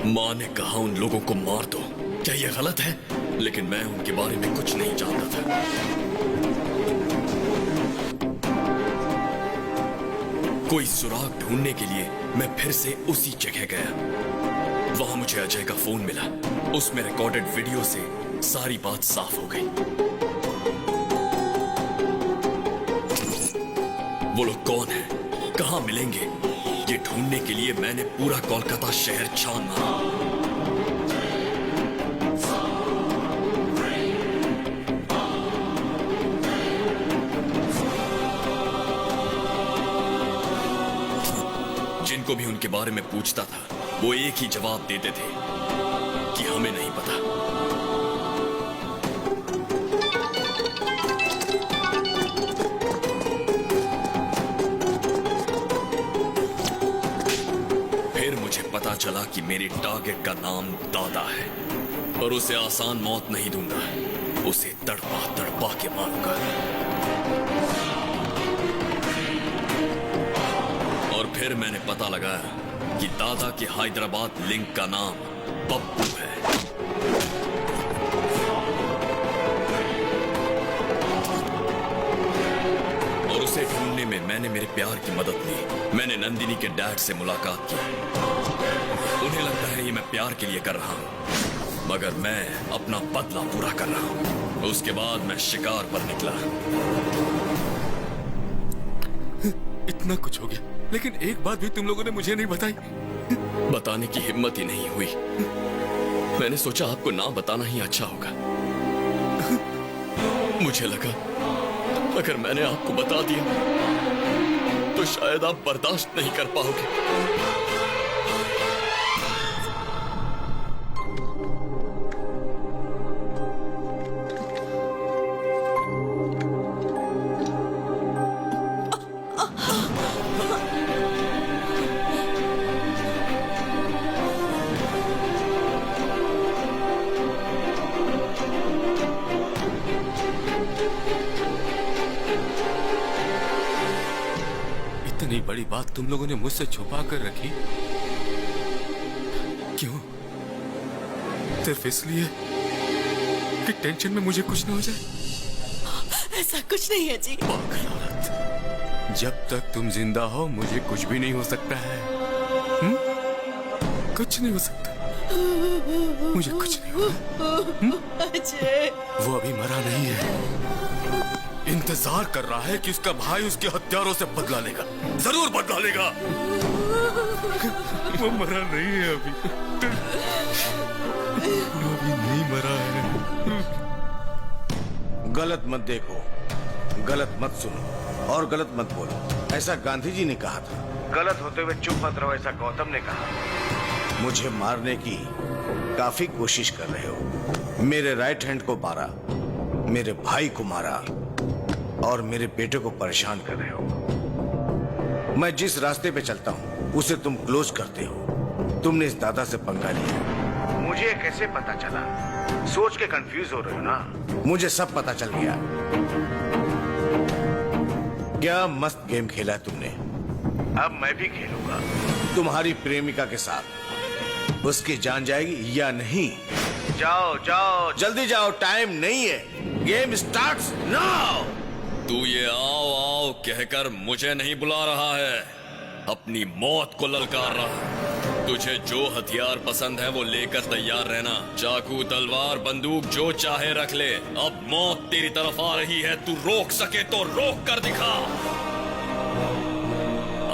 माँ ने कहा उन लोगों को मार दो। क्या ये गलत है? लेकिन मैं उनके बारे में कुछ नहीं जानता था। कोई सुराग ढूंढने के लिए मैं फिर से उसी जगह गया। वहां मुझे अजय का फोन मिला। उसमें रिकॉर्डेड वीडियो से सारी बात साफ हो गई। वो लोग कौन हैं? कहां मिलेंगे? ये ढूंढने के लिए मैंने पूरा कोलकाता शहर छान मारा। जिनको भी उनके बारे में पूछता था, वो एक ही जवाब देते थे कि हमें नहीं पता। पता चला कि मेरे टारगेट का नाम दादा है, और उसे आसान मौत नहीं दूंगा। उसे तड़पा तड़पा के मारूंगा। और फिर मैंने पता लगाया कि दादा के हैदराबाद लिंक का नाम पप्पू है। और उसे ढूंढने में मैंने मेरे प्यार की मदद ली। मैंने नंदिनी के डैड से मुलाकात की। उन्हें लगता है ये मैं प्यार के लिए कर रहा हूं, मगर मैं अपना बदला पूरा कर रहा हूं। उसके बाद मैं शिकार पर निकला। इतना कुछ हो गया, लेकिन एक बात भी तुम लोगों ने मुझे नहीं बताई। बताने की हिम्मत ही नहीं हुई। मैंने सोचा आपको ना बताना ही अच्छा होगा। मुझे लगा अगर मैंने आपको बता दिया तो शायद आप बर्दाश्त नहीं कर पाओगे। बड़ी बात तुम लोगों ने मुझसे छुपा कर रखी। क्यों? सिर्फ इसलिए कि टेंशन में मुझे कुछ न हो जाए। ऐसा कुछ नहीं है जी। पागल औरत, जब तक तुम जिंदा हो मुझे कुछ भी नहीं हो सकता है। कुछ नहीं हो सकता, मुझे कुछ नहीं होगा। अजय, वो अभी मरा नहीं है, इंतजार कर रहा है कि उसका भाई उसके हत्यारों से बदला लेगा। जरूर बदला लेगा। वो मरा नहीं है अभी, वो अभी नहीं मरा है। गलत मत देखो, गलत मत सुनो और गलत मत बोलो, ऐसा गांधी जी ने कहा था। गलत होते हुए चुप मत रहो, ऐसा गौतम ने कहा। मुझे मारने की काफी कोशिश कर रहे हो। मेरे राइट हैंड को मारा, मेरे भाई को मारा और मेरे बेटे को परेशान कर रहे हो। मैं जिस रास्ते पे चलता हूँ उसे तुम क्लोज करते हो। तुमने इस दादा से पंगा लिया। मुझे कैसे पता चला? सोच के कंफ्यूज हो रहे हो ना? मुझे सब पता चल गया। क्या मस्त गेम खेला है तुमने। अब मैं भी खेलूंगा तुम्हारी प्रेमिका के साथ। उसकी जान जाएगी या नहीं? जाओ जाओ, जल्दी जाओ, टाइम नहीं है। Game starts now. तू ये आओ आओ कहकर मुझे नहीं बुला रहा है, अपनी मौत को ललकार रहा है। तुझे जो हथियार पसंद है वो लेकर तैयार रहना। चाकू, तलवार, बंदूक जो चाहे रख ले। अब मौत तेरी तरफ आ रही है, तू रोक सके तो रोक कर दिखा।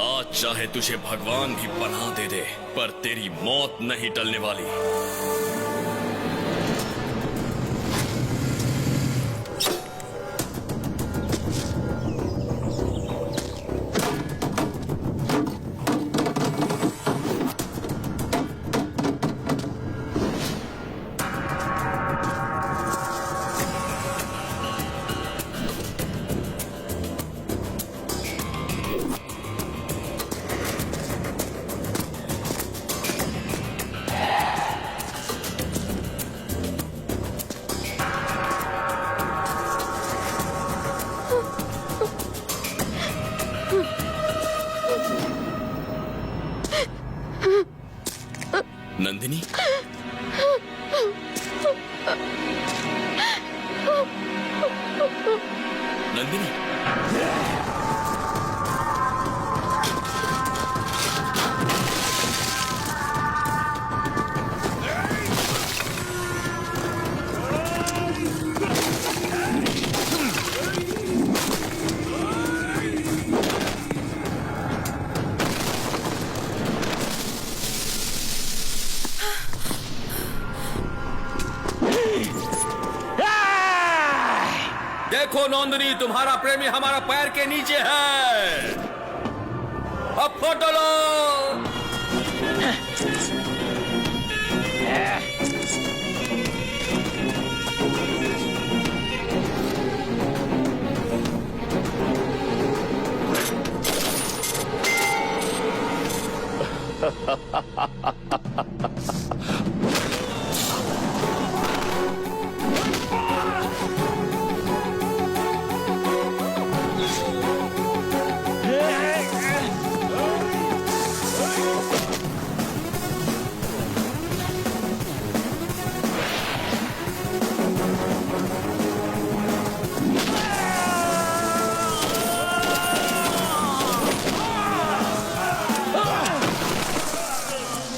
आज चाहे तुझे भगवान भी पनाह दे दे, पर तेरी मौत नहीं टलने वाली। नंदिनी, नंदिनी, देखो नंदिनी, तुम्हारा प्रेमी हमारा पैर के नीचे है। अब फोटो लो।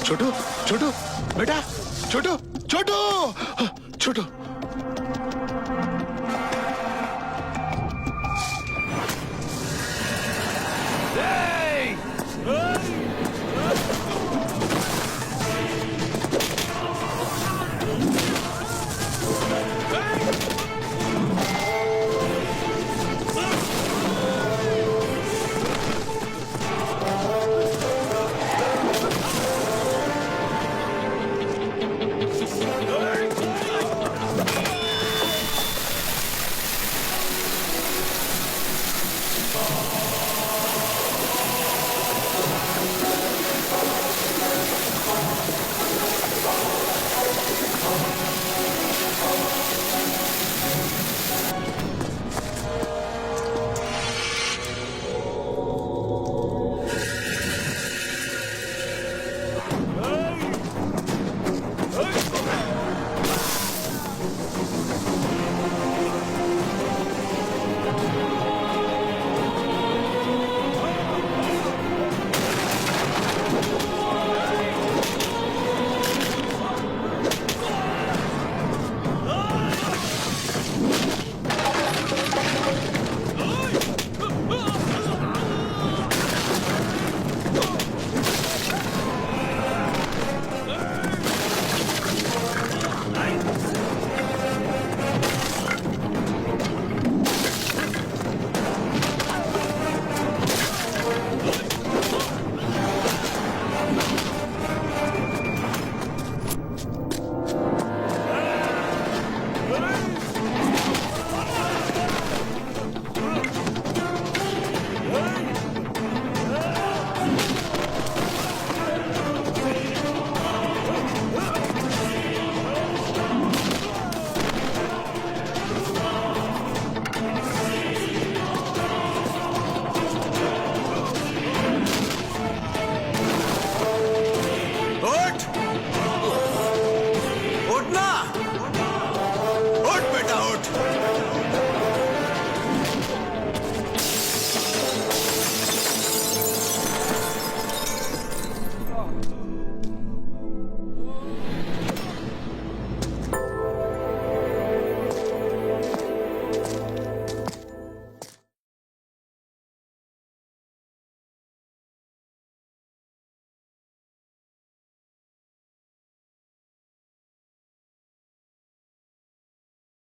छोटू, छोटू, बेटा, छोटू, छोटू, छोटू।